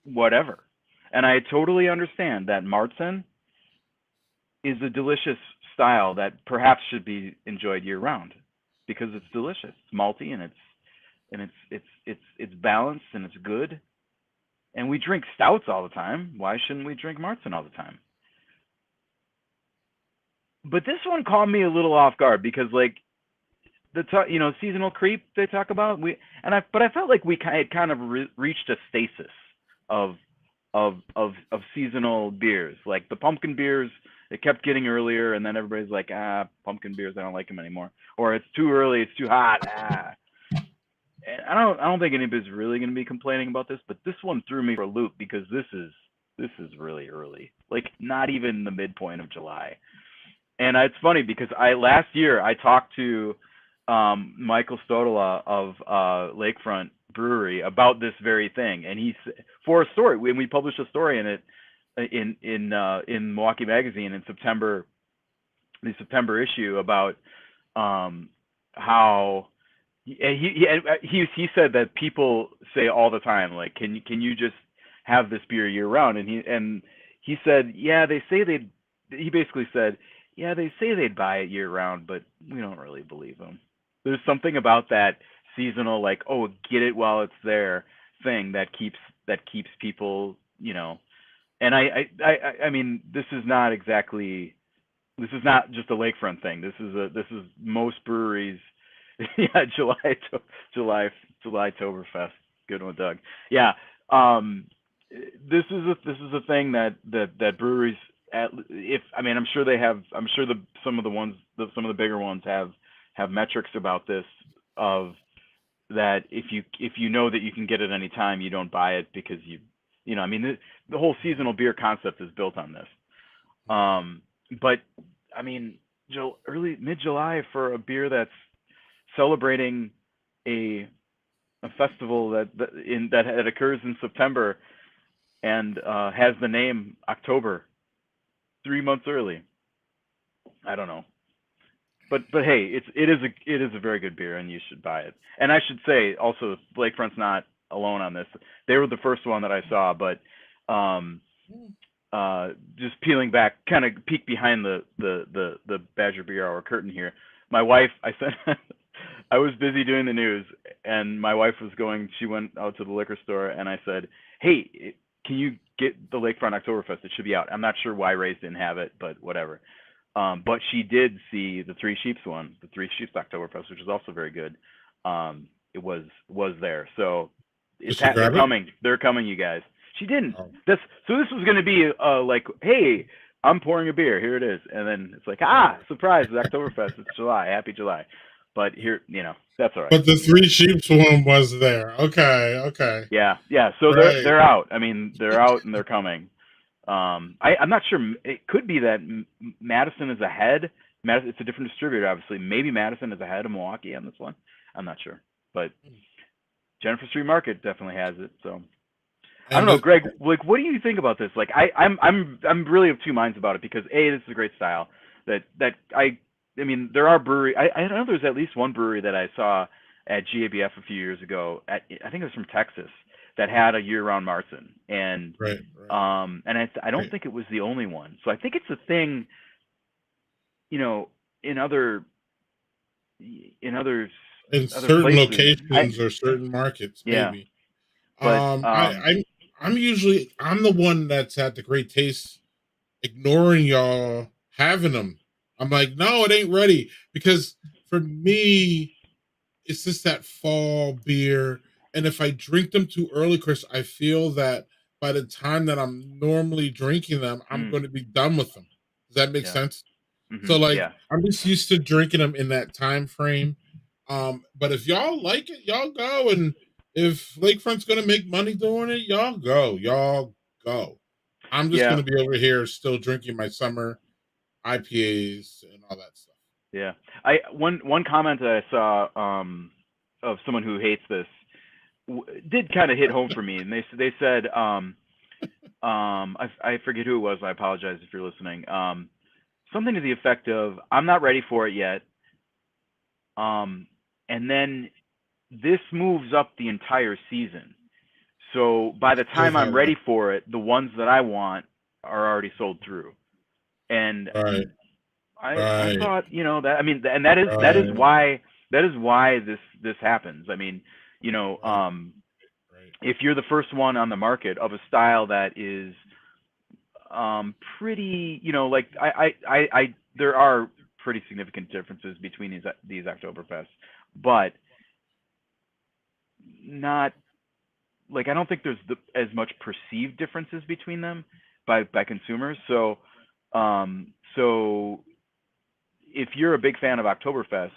whatever. And I totally understand that Marzen is a delicious style that perhaps should be enjoyed year round because it's delicious. It's malty and it's balanced and it's good. And we drink stouts all the time. Why shouldn't we drink Marzen all the time? But this one caught me a little off guard because, like, seasonal creep they talk about. But I felt like we kind of reached a stasis of seasonal beers. Like the pumpkin beers, it kept getting earlier, and then everybody's like, pumpkin beers, I don't like them anymore, or it's too early, it's too hot. And I don't think anybody's really going to be complaining about this, but this one threw me for a loop because this is really early, like not even the midpoint of July. And it's funny because last year I talked to Michael Stodola of Lakefront Brewery about this very thing, and for a story, when we published a story in it in Milwaukee Magazine in September, the September issue, about how he said that people say all the time, like, can you just have this beer year round? And he said, yeah, they say they'd. He basically said, yeah, they say they'd buy it year round, but we don't really believe them. There's something about that seasonal, like, oh, get it while it's there thing that keeps people, And I mean, this is not just a lakefront thing. This is most breweries. Yeah, July-Toberfest. Good one, Doug. Yeah, this is a thing that breweries. I'm sure they have. I'm sure some of the bigger ones have metrics about this, of that if you know that you can get it any time, you don't buy it because the whole seasonal beer concept is built on this. But I mean, mid-July for a beer that's celebrating a festival that occurs in September and has the name October 3 months early. I don't know. But hey, it is a very good beer, and you should buy it. And I should say also, Lakefront's not alone on this. They were the first one that I saw, but just peeling back, kind of peek behind the Badger Beer Hour curtain here. My wife, I was busy doing the news, and my wife she went out to the liquor store, and I said, hey, can you get the Lakefront Oktoberfest? It should be out. I'm not sure why Ray's didn't have it, but whatever. But she did see the Three Sheeps one, the Three Sheeps Oktoberfest, which is also very good. It was there. So they're coming. They're coming, you guys. She didn't. Oh. This was going to be like, hey, I'm pouring a beer. Here it is. And then it's like, surprise, it's Oktoberfest. It's July. Happy July. But here, that's all right. But the Three Sheeps one was there. Okay. Yeah. So right. they're out. I mean, they're out and they're coming. I'm not sure. It could be that Madison is ahead. It's a different distributor, obviously. Maybe Madison is ahead of Milwaukee on this one. I'm not sure. But Jennifer Street Market definitely has it. So I don't know, Greg. Like, what do you think about this? Like, I'm really of two minds about it, because this is a great style. I mean, there are breweries. I know there's at least one brewery that I saw at GABF a few years ago. I think it was from Texas, that had a year-round Marzen, and right. and I don't think it was the only one. So I think it's a thing, in other certain places. locations or certain markets, maybe. But I'm the one that's had the great taste ignoring y'all having them. I'm like, no, it ain't ready, because for me, it's just that fall beer. And if I drink them too early, Chris, I feel that by the time that I'm normally drinking them, I'm going to be done with them. Does that make sense? Mm-hmm. So I'm just used to drinking them in that time frame. But if y'all like it, y'all go. And if Lakefront's going to make money doing it, y'all go. I'm just going to be over here still drinking my summer IPAs and all that stuff. Yeah. One comment that I saw of someone who hates this did kind of hit home for me, and they said I forget who it was. I apologize if you're listening. Something to the effect of, I'm not ready for it yet. And then this moves up the entire season. So by the time I'm ready for it, the ones that I want are already sold through. And I thought, that, I mean, and that is why this happens. I mean, if you're the first one on the market of a style that is pretty, like there are pretty significant differences between these Oktoberfests, but not like, I don't think there's as much perceived differences between them by consumers. So if you're a big fan of Oktoberfest,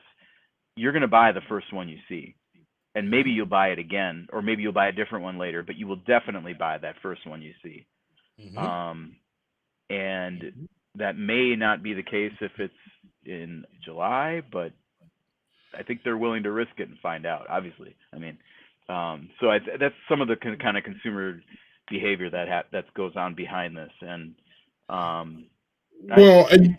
you're going to buy the first one you see, and maybe you'll buy it again, or maybe you'll buy a different one later, but you will definitely buy that first one you see. And that may not be the case if it's in July, but I think they're willing to risk it and find out. Obviously, I mean, so that's some of the kind of consumer behavior that goes on behind this, and Well, and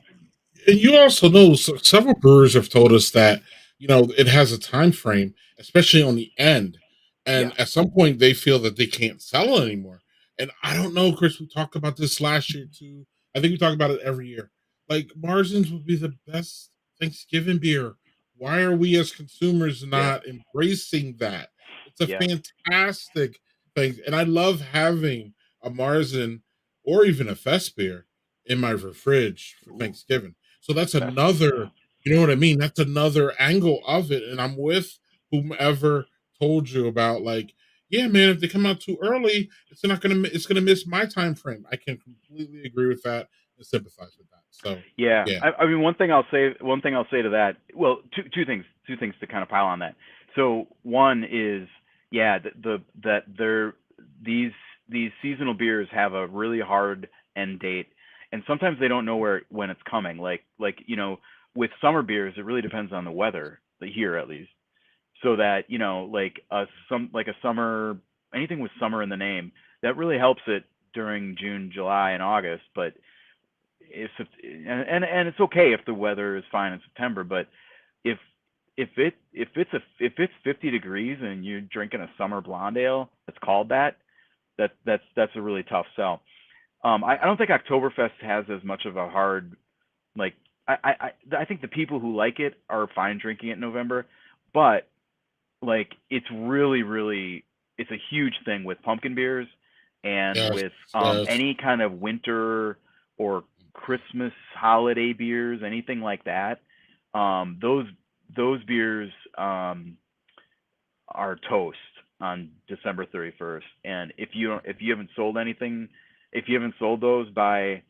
you also know several brewers have told us that it has a time frame, especially on the end, yeah, and at some point they feel that they can't sell it anymore. And I don't know, Chris. We talked about this last year too. I think we talk about it every year. Like Marzens would be the best Thanksgiving beer. Why are we as consumers yeah, not embracing that? It's a yeah, fantastic thing, and I love having a Marzen or even a Fest beer in my fridge for ooh, Thanksgiving. So that's fest, yeah, another, you know what I mean? That's another angle of it. And I'm with whomever told you about like, yeah, man, if they come out too early, it's gonna miss my time frame. I can completely agree with that and sympathize with that. So yeah. yeah. I mean, one thing I'll say to that. Well, two things to kind of pile on that. So one is, yeah, that they're these these seasonal beers have a really hard end date, and sometimes they don't know when it's coming. Like with summer beers, it really depends on the weather, here at least. So that like a summer, anything with summer in the name, that really helps it during June, July, and August. But and it's okay if the weather is fine in September, but if if it's 50 degrees and you're drinking a summer blonde ale that's called that's a really tough sell. I don't think Oktoberfest has as much of a hard, like, I think the people who like it are fine drinking it in November, but like it's a huge thing with pumpkin beers and Yes, with yes. any kind of winter or Christmas holiday beers, anything like that. Those beers are toast on December 31st. And if you haven't sold anything, if you haven't sold those by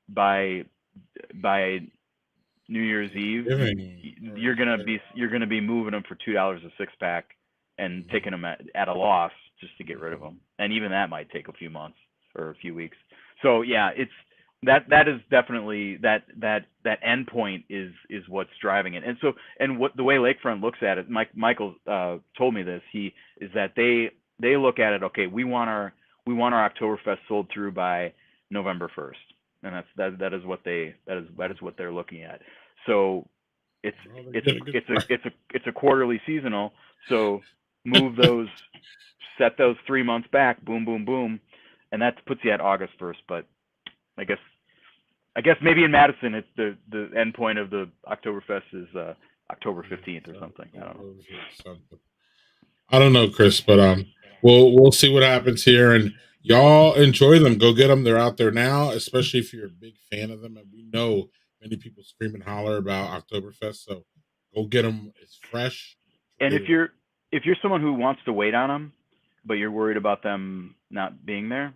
by New Year's Eve, Thanksgiving. you're gonna be moving them for $2 a six pack and taking them at a loss just to get rid of them. And even that might take a few months or a few weeks. So yeah, it's that is definitely that end point is what's driving it. And so and what the way Lakefront looks at it, Michael told me this. He is that they look at it. Okay, we want our Oktoberfest sold through by November 1st, and that is what they're looking at. So it's Well, they're it's getting a good price. it's a quarterly seasonal. So move those, set those 3 months back, boom, boom, boom, and that puts you at August 1st. But I guess maybe in Madison, it's the end point of the Oktoberfest is October 15th or something. I don't know. Something. I don't know, Chris, but we'll see what happens here, and y'all enjoy them. Go get them. They're out there now, especially if you're a big fan of them. And we know many people scream and holler about Oktoberfest, so go get them. It's fresh. It's And ready to if you're someone who wants to wait on them, but you're worried about them not being there,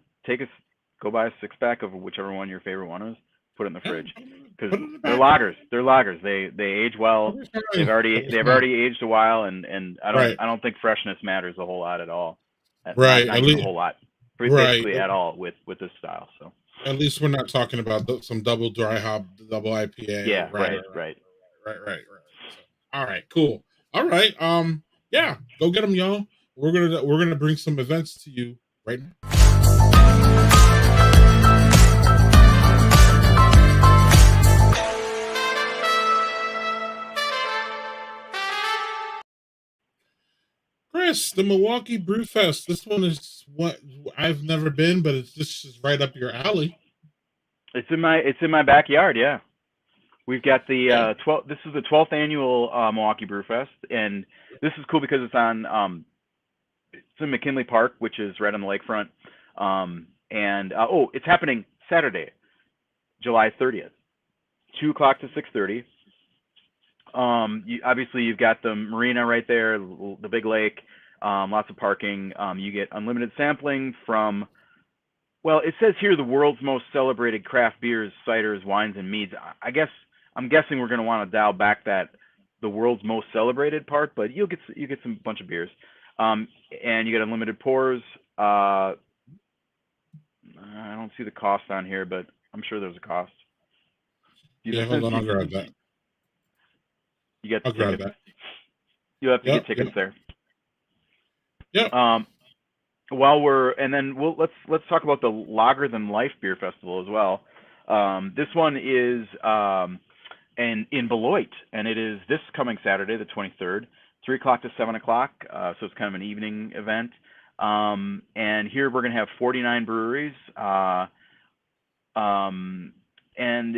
go buy a six pack of whichever one your favorite one is. Put it in the yeah, fridge because put it in the they're back. lagers. They're lagers. They age well. It'll be fine. It'll be They've fine. already aged a while, and Right, I don't think freshness matters a whole lot at all. right. Not even a whole lot. Right. Basically at all with this style. So At least we're not talking about some double dry hop, double IPA. yeah, Right, right, right, right. right. So, all right, cool. All right, yeah, go get them, y'all. We're gonna bring some events to you right now. Chris, the Milwaukee Brew Fest. This one is what I've never been, but it's just right up your alley. It's in my backyard. Yeah. We've got Okay. the 12. This is the 12th annual Milwaukee Brew Fest, and this is cool because it's in McKinley Park, which is right on the lakefront. And it's happening Saturday, July 30th, 2 o'clock to 6:30. Obviously you've got the marina right there, the big lake, lots of parking. You get unlimited sampling from, well, it says here the world's most celebrated craft beers, ciders, wines, and meads. I'm guessing we're going to want to dial back that the world's most celebrated part, but you get some bunch of beers, and you get unlimited pours. I don't see the cost on here, but I'm sure there's a cost. Yeah, hold on, I'll grab that. You get I'll the grab tickets. that. You'll have to Yep, get tickets yep, there. yep. Let's talk about the Lager Than Life Beer Festival as well. This one is in Beloit, and it is this coming Saturday, the 23rd, 3 o'clock to 7 o'clock. So it's kind of an evening event. And here we're going to have 49 breweries. And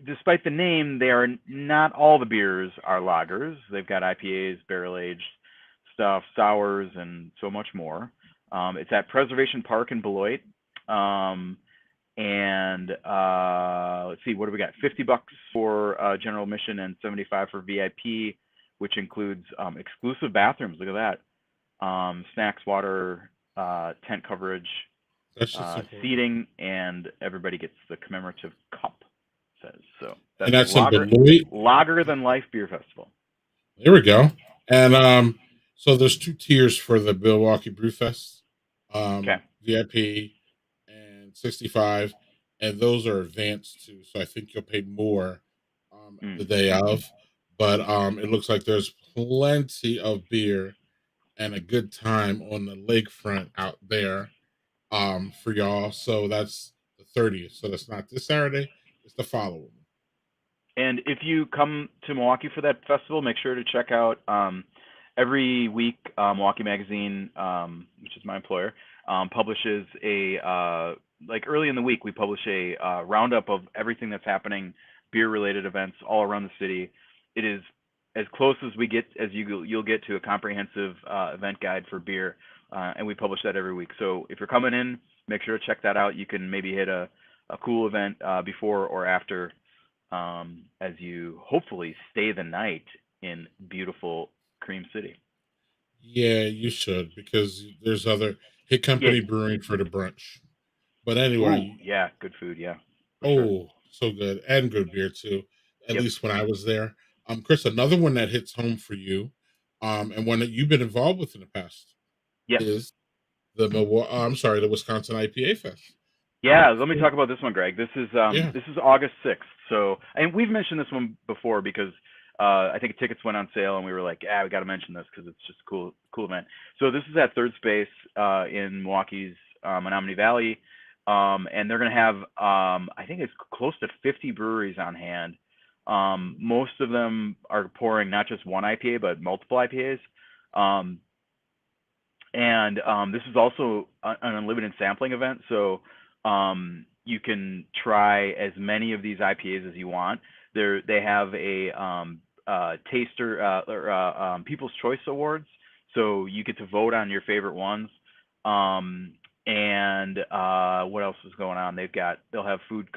despite the name, they are not all the beers are lagers. They've got IPAs, barrel aged stuff, sours, and so much more. It's at Preservation Park in Beloit. And let's see, what do we got? $50 for general admission and 75 for VIP, which includes exclusive bathrooms. Look at that. Snacks, water, tent coverage, That's just important. seating, and everybody gets the commemorative cup. Says so. And that's in Beloit. Lager Than Life Beer Festival. There we go. And so there's 2 tiers for the Milwaukee Brew Fest. Okay. VIP and 65, and those are advanced too. So I think you'll pay more the day of. But it looks like there's plenty of beer and a good time on the lakefront out there for y'all. So that's the 30th. So that's not this Saturday, it's the following. And if you come to Milwaukee for that festival, make sure to check out every week Milwaukee Magazine, which is my employer, publishes like early in the week, we publish a roundup of everything that's happening, beer-related events all around the city. It is as close as we get as you'll get to a comprehensive event guide for beer, and we publish that every week. So if you're coming in, make sure to check that out. You can maybe hit a cool event before or after, as you hopefully stay the night in beautiful Cream City. Yeah, you should, because there's other Hit Company Brewing for the brunch. But anyway, ooh, yeah, good food, yeah. Sure. So good, and good beer too. At least when I was there. Chris, another one that hits home for you, and one that you've been involved with in the past, is the the Wisconsin IPA Fest. Yeah, let me talk about this one, Greg. This is August 6th. So, and we've mentioned this one before because I think tickets went on sale, and we were like, we got to mention this because it's just a cool event. So this is at Third Space in Milwaukee's Menominee Valley, and they're going to have I think it's close to 50 breweries on hand. Most of them are pouring not just one IPA but multiple IPAs. And this is also an unlimited sampling event, so you can try as many of these IPAs as you want. They have a taster or People's Choice Awards, so you get to vote on your favorite ones. And what else is going on? They'll have food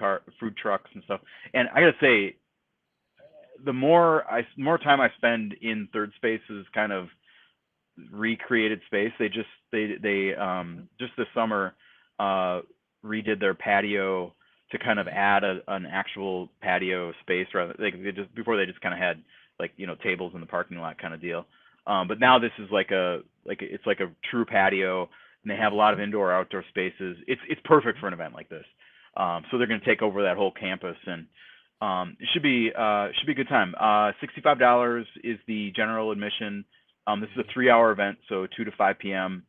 trucks and stuff. And I gotta say, the more time I spend in Third Space's kind of recreated space, they just this summer redid their patio to kind of add an actual patio space, rather before they just kind of had tables in the parking lot kind of deal. But now this is it's like a true patio, and they have a lot of indoor outdoor spaces. It's perfect for an event like this. So they're going to take over that whole campus, and it should be a good time. $65 is the general admission. This is a 3-hour event, so 2 to 5 p.m.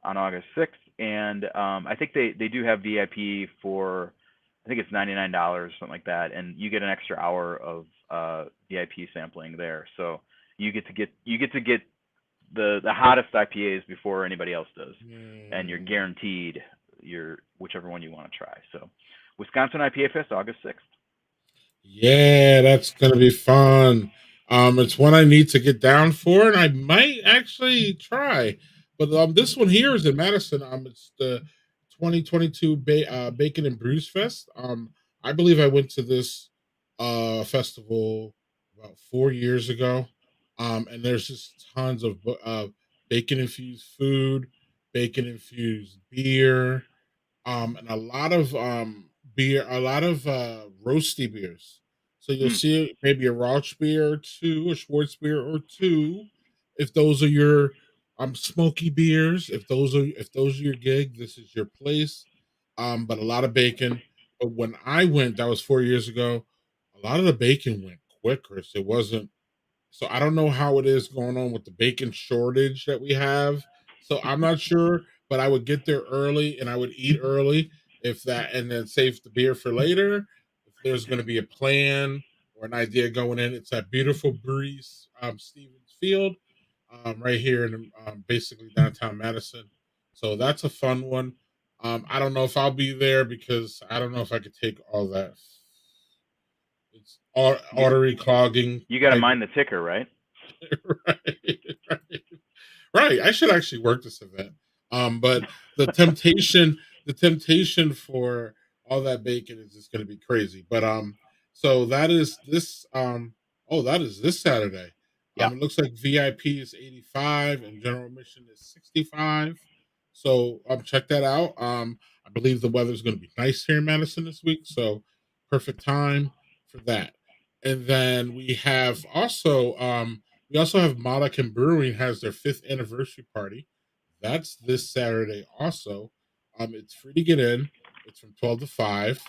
on August 6th. And I think they do have VIP for, I think it's $99 or something like that. And you get an extra hour of VIP sampling there. So you get to get the hottest IPAs before anybody else does. And you're guaranteed whichever one you want to try. So Wisconsin IPA Fest, August 6th. Yeah, that's gonna be fun. It's one I need to get down for, and I might actually try. But this one here is in Madison. It's the 2022 Bacon and Brews Fest. I believe I went to this festival about 4 years ago. And there's just tons of bacon infused food, bacon infused beer, and a lot of beer, a lot of roasty beers. So you'll see maybe a Rauch beer or two, a Schwartz beer or two, if those are your smoky beers. If those are your gig, this is your place. But a lot of bacon. But when I went, that was 4 years ago. a lot of the bacon went quick, Chris. It wasn't so I don't know how it is going on with the bacon shortage that we have. So I'm not sure, but I would get there early and I would eat early if that, and then save the beer for later. If there's going to be a plan or an idea going in, it's that beautiful breeze, Stevens Field, right here in basically downtown Madison. So that's a fun one. I don't know if I'll be there because I don't know if I could take all that. It's You artery clogging you got to type of mind the ticker, right? right, right. Right. I should actually work this event. But the temptation, the temptation for all that bacon is just going to be crazy. But so that is this. Oh, that is this Saturday. Yeah. It looks like VIP is 85 and general admission is 65. So check that out. I believe the weather is going to be nice here in Madison this week, so perfect time for that. And then we also have Monacan Brewing has their 5th anniversary party. That's this Saturday also. It's free to get in. It's from 12 to 5.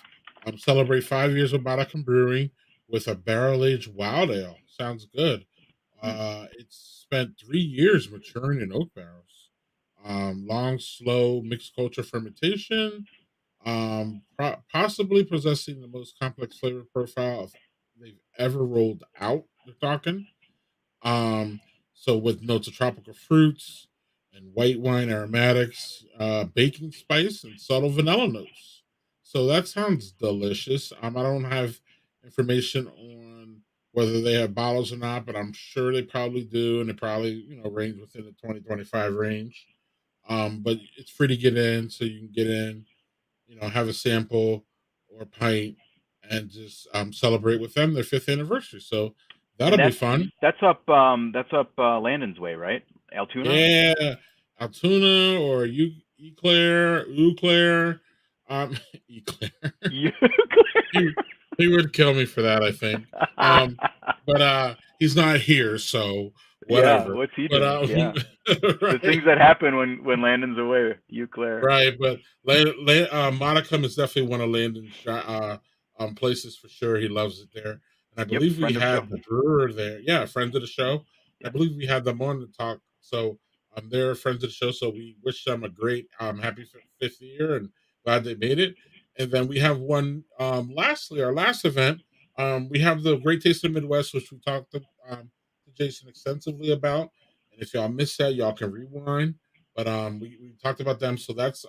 Celebrate 5 years of Monacan Brewing with a barrel-aged wild ale. Sounds good. It's spent 3 years maturing in oak barrels. Long, slow, mixed culture fermentation. Possibly possessing the most complex flavor profile of they've ever rolled out. They're talking. Um, so with notes of tropical fruits and white wine aromatics, baking spice, and subtle vanilla notes. So that sounds delicious. I don't have information on whether they have bottles or not, but I'm sure they probably do, and they probably range within the 2025 range. But it's free to get in, so you can get in, have a sample or a pint, and just celebrate with them their 5th anniversary. So And that'll be fun. that's up Landon's way, right? Altoona. Yeah, Altoona or Eclair, Eclair, Eclair. You. he, he would kill me for that, I think. Um, but he's not here, so Yeah. whatever. What's he But doing? Yeah. The right, things that happen when Landon's away. You, Claire. right. But Monicum is definitely one of Landon's places for sure. He loves it there, and I Yep. believe we Friend of the show. had the brewer there. Yeah, friends of the show. I Yeah. believe we had them on to talk. So they're friends of the show. So we wish them a great happy 5th year and glad they made it. And then we have one. Lastly, our last event. We have the Great Taste of the Midwest, which we talked to Jason extensively about. And if y'all missed that, y'all can rewind. But we talked about them, so that's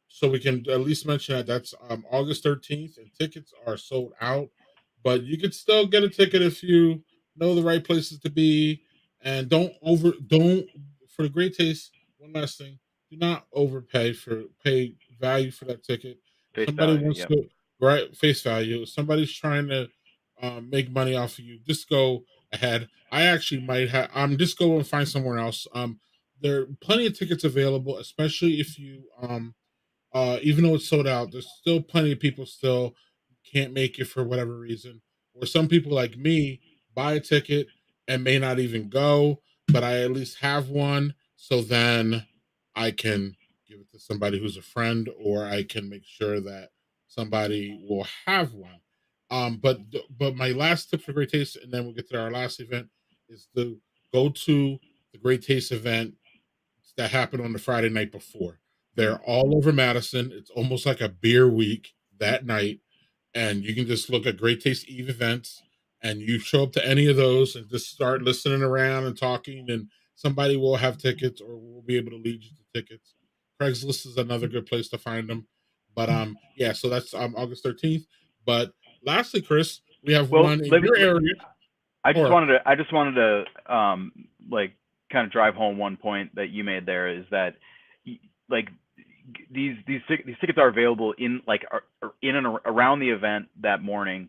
so we can at least mention that that's August 13th, and tickets are sold out. But you could still get a ticket if you know the right places to be, and don't for the Great Taste. One last thing: do not overpay for pay value for that ticket. If Face somebody value. wants Yep. to right face value, if somebody's trying to make money off of you, just go ahead. I actually might have. Just go and find somewhere else. There are plenty of tickets available, especially if you even though it's sold out, there's still plenty of people still can't make it for whatever reason. Or some people like me buy a ticket and may not even go, but I at least have one, so then I can give it to somebody who's a friend, or I can make sure that somebody will have one. But my last tip for Great Taste, and then we'll get to our last event, is to go to the Great Taste event that happened on the Friday night before. Mm. They're all over Madison. It's almost like a beer week that night. And you can just look at Great Taste Eve events and you show up to any of those and just start listening around and talking. And somebody will have tickets or will be able to lead you to tickets. Craigslist is another good place to find them. But yeah, so that's August 13th. But lastly, Chris, we have Well, one in your area. Or I just wanted to like kind of drive home one point that you made there is that like these tickets are available in like in and around the event that morning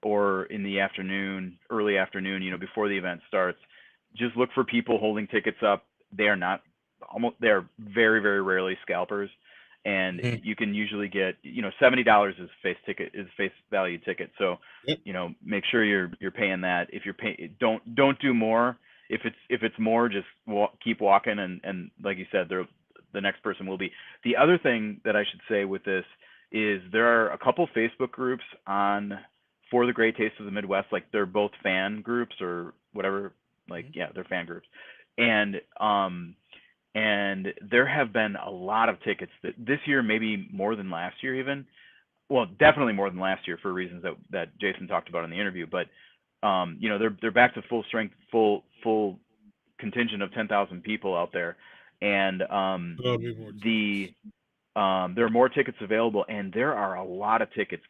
or in the afternoon, early afternoon, before the event starts. Just look for people holding tickets up. They are not they're very, very rarely scalpers. And Mhm. you can usually get, $70 is face value ticket. So, Yep. make sure you're paying that. If you're paying, don't do more. If it's more, just keep walking. And like you said, the next person will be. The other thing that I should say with this is there are a couple Facebook groups on for the Great Taste of the Midwest. Like they're both fan groups or whatever. Like yeah, they're fan groups, and there have been a lot of tickets this year, maybe more than last year even. Well, definitely more than last year for reasons that Jason talked about in the interview. But they're back to full strength, full contingent of 10,000 people out there, and There'll be more the tickets. there are more tickets available, and there are a lot of tickets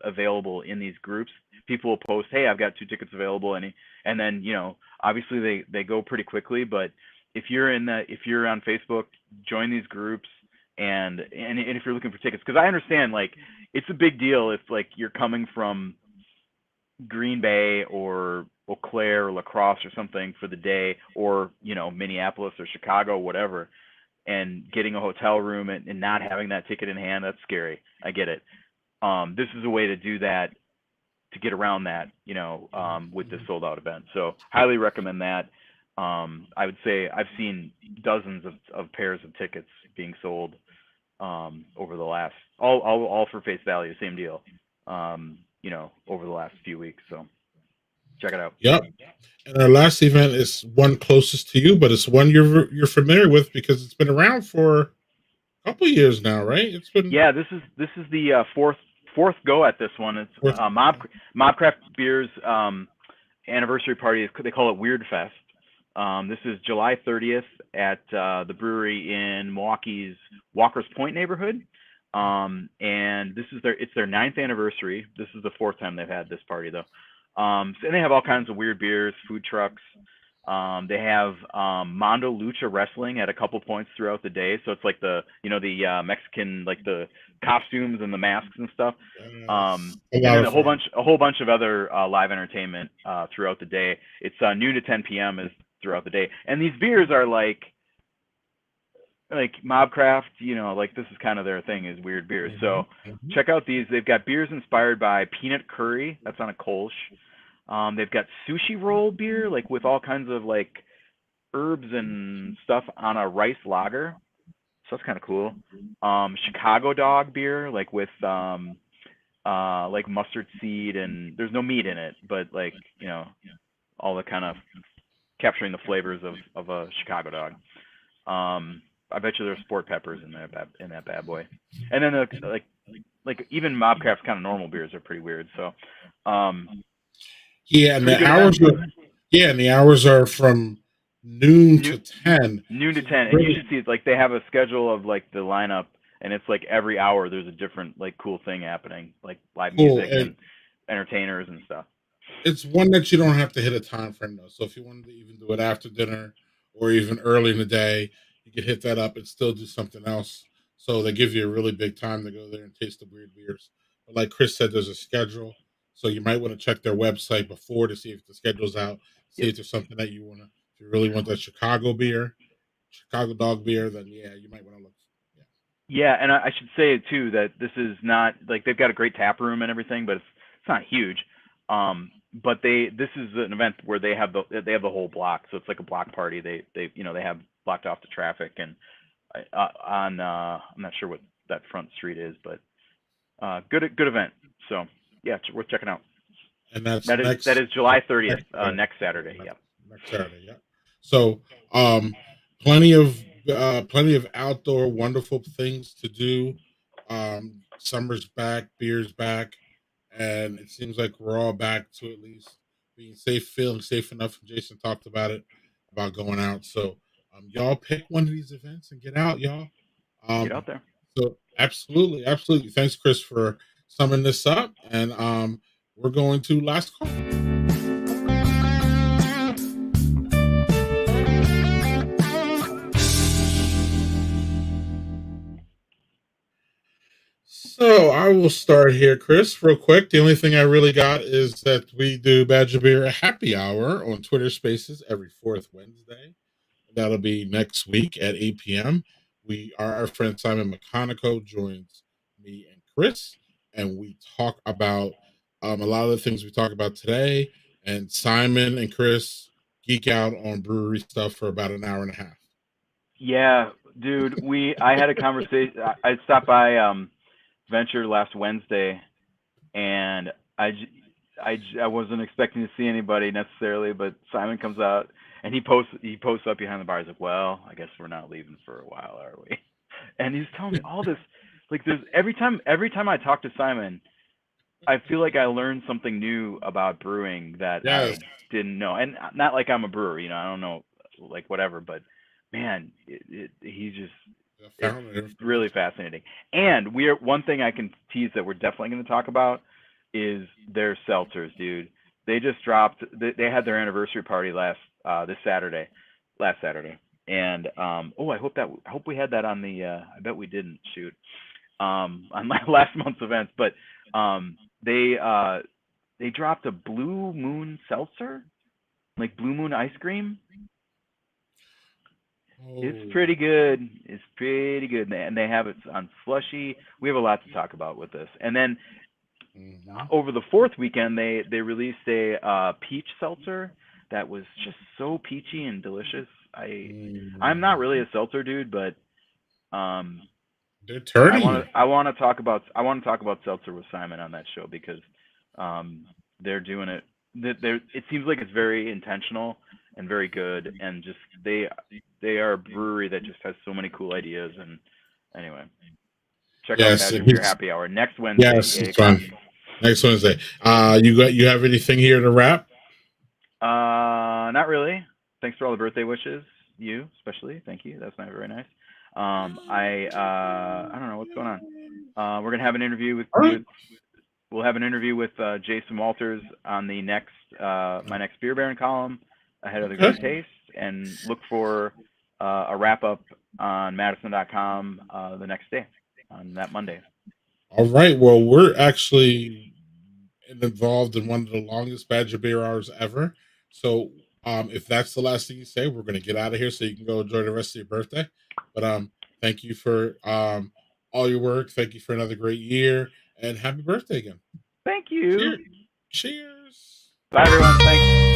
available in these groups. People will post, "Hey, I've got 2 tickets available," and then obviously they go pretty quickly. But if you're on Facebook, join these groups, and if you're looking for tickets, because I understand like it's a big deal if like you're coming from Green Bay or Eau Claire or La Crosse or something for the day, or Minneapolis or Chicago, whatever, and getting a hotel room and not having that ticket in hand. That's scary. I get it. This is a way to do that, to get around that, with this sold out event. So highly recommend that. I would say I've seen dozens of pairs of tickets being sold over the last, all for face value, same deal, over the last few weeks. So check it out. Yep. And our last event is one closest to you, but it's one you're familiar with because it's been around for a couple years now, right? It's been Yeah, this is the fourth go at this one. It's Mobcraft Beer's anniversary party. They call it Weird Fest. This is July 30th at the brewery in Milwaukee's Walker's Point neighborhood. And it's their 9th anniversary. This is the 4th time they've had this party though. And they have all kinds of weird beers, food trucks. They have Mondo Lucha Wrestling at a couple points throughout the day. So it's like the Mexican, like the costumes and the masks and stuff. And then a whole bunch of other live entertainment throughout the day. It's noon to 10 p.m. is throughout the day. And these beers are like Mobcraft, like this is kind of their thing, is weird beers. So check out these. They've got beers inspired by peanut curry. That's on a Kolsch. They've got sushi roll beer, like with all kinds of like herbs and stuff on a rice lager. So that's kind of cool. Chicago dog beer, like with like mustard seed, and there's no meat in it, but like, all the kind of capturing the flavors of a Chicago dog. I bet you there's sport peppers in that bad boy. And then like even Mobcraft's kind of normal beers are pretty weird. So yeah, and the hours are from noon to 10. Noon to 10. And you should see, like, they have a schedule of like the lineup, and it's like every hour there's a different like cool thing happening, like live music and entertainers and stuff. It's one that you don't have to hit a time frame though. So if you wanted to even do it after dinner or even early in the day, you could hit that up and still do something else. So they give you a really big time to go there and taste the weird beers. But like Chris said, there's a schedule. So you might want to check their website before to see if the schedule's out, see if there's something that you want to, if you really want that Chicago dog beer, then yeah, you might want to look. Yeah, and I should say too that this is not like, they've got a great tap room and everything, but it's not huge. But this is an event where they have the whole block, so it's like a block party. They have blocked off the traffic, and I'm not sure what that front street is, but good event. So yeah, it's worth checking out. And that is July 30th, next Saturday. Yeah. Next Saturday, yeah. So plenty of outdoor wonderful things to do. Summer's back, beer's back, and it seems like we're all back to at least being safe, feeling safe enough. Jason talked about it, about going out. So y'all pick one of these events and get out, y'all. Get out there. So absolutely. Thanks, Chris, for summing this up. And we're going to last call. So I will start here, Chris, real quick. The only thing I really got is that we do Badger Beer Happy Hour on Twitter Spaces every 4th Wednesday. That'll be next week at 8 p.m. Our friend Simon McConico joins me and Chris, and we talk about a lot of the things we talk about today. And Simon and Chris geek out on brewery stuff for about an hour and a half. Yeah, dude. I had a conversation. I stopped by Venture last Wednesday, and I wasn't expecting to see anybody necessarily, but Simon comes out and he posts up behind the bar. He's like, "Well, I guess we're not leaving for a while, are we?" And he's telling me all this. Like, there's every time I talk to Simon, I feel like I learned something new about brewing that Yes, I didn't know. And not like I'm a brewer, I don't know, like whatever. But man, he's just the it's fountain of really information. fascinating. And one thing I can tease that we're definitely going to talk about is their seltzers, dude. They just dropped. They had their anniversary party last Saturday, and I hope we had that on the. I bet we didn't shoot on my last month's events, but they dropped a Blue Moon seltzer, like Blue Moon ice cream. It's Oh, pretty good. It's pretty good, and they have it on slushy. We have a lot to talk about with this. And then mhm. over the fourth weekend, they released a peach seltzer that was just so peachy and delicious. I'm not really Mhm. a seltzer dude, but um, They're I turning want you. to I want to talk about seltzer with Simon on that show because um, they're doing it. It seems like it's very intentional and very good, and just they are a brewery that just has so many cool ideas. And anyway, check out Yes, Badger Beer Happy Hour next Wednesday, yes, 8 o'clock. fun. Next Wednesday. You have anything here to wrap? Not really. Thanks for all the birthday wishes. You especially, thank you. That's not very nice. I don't know what's going on. We're gonna have an interview All right. with we'll have an interview with Jason Walters on the next my next Beer Baron column ahead of the Great Okay. Taste, and look for a wrap up on Madison.com the next day on that Monday. All right. Well, we're actually involved in one of the longest Badger Beer hours ever. So, if that's the last thing you say, we're going to get out of here so you can go enjoy the rest of your birthday. But thank you for all your work. Thank you for another great year, and happy birthday again. Thank you. Cheers. Cheers. Bye everyone. Thanks.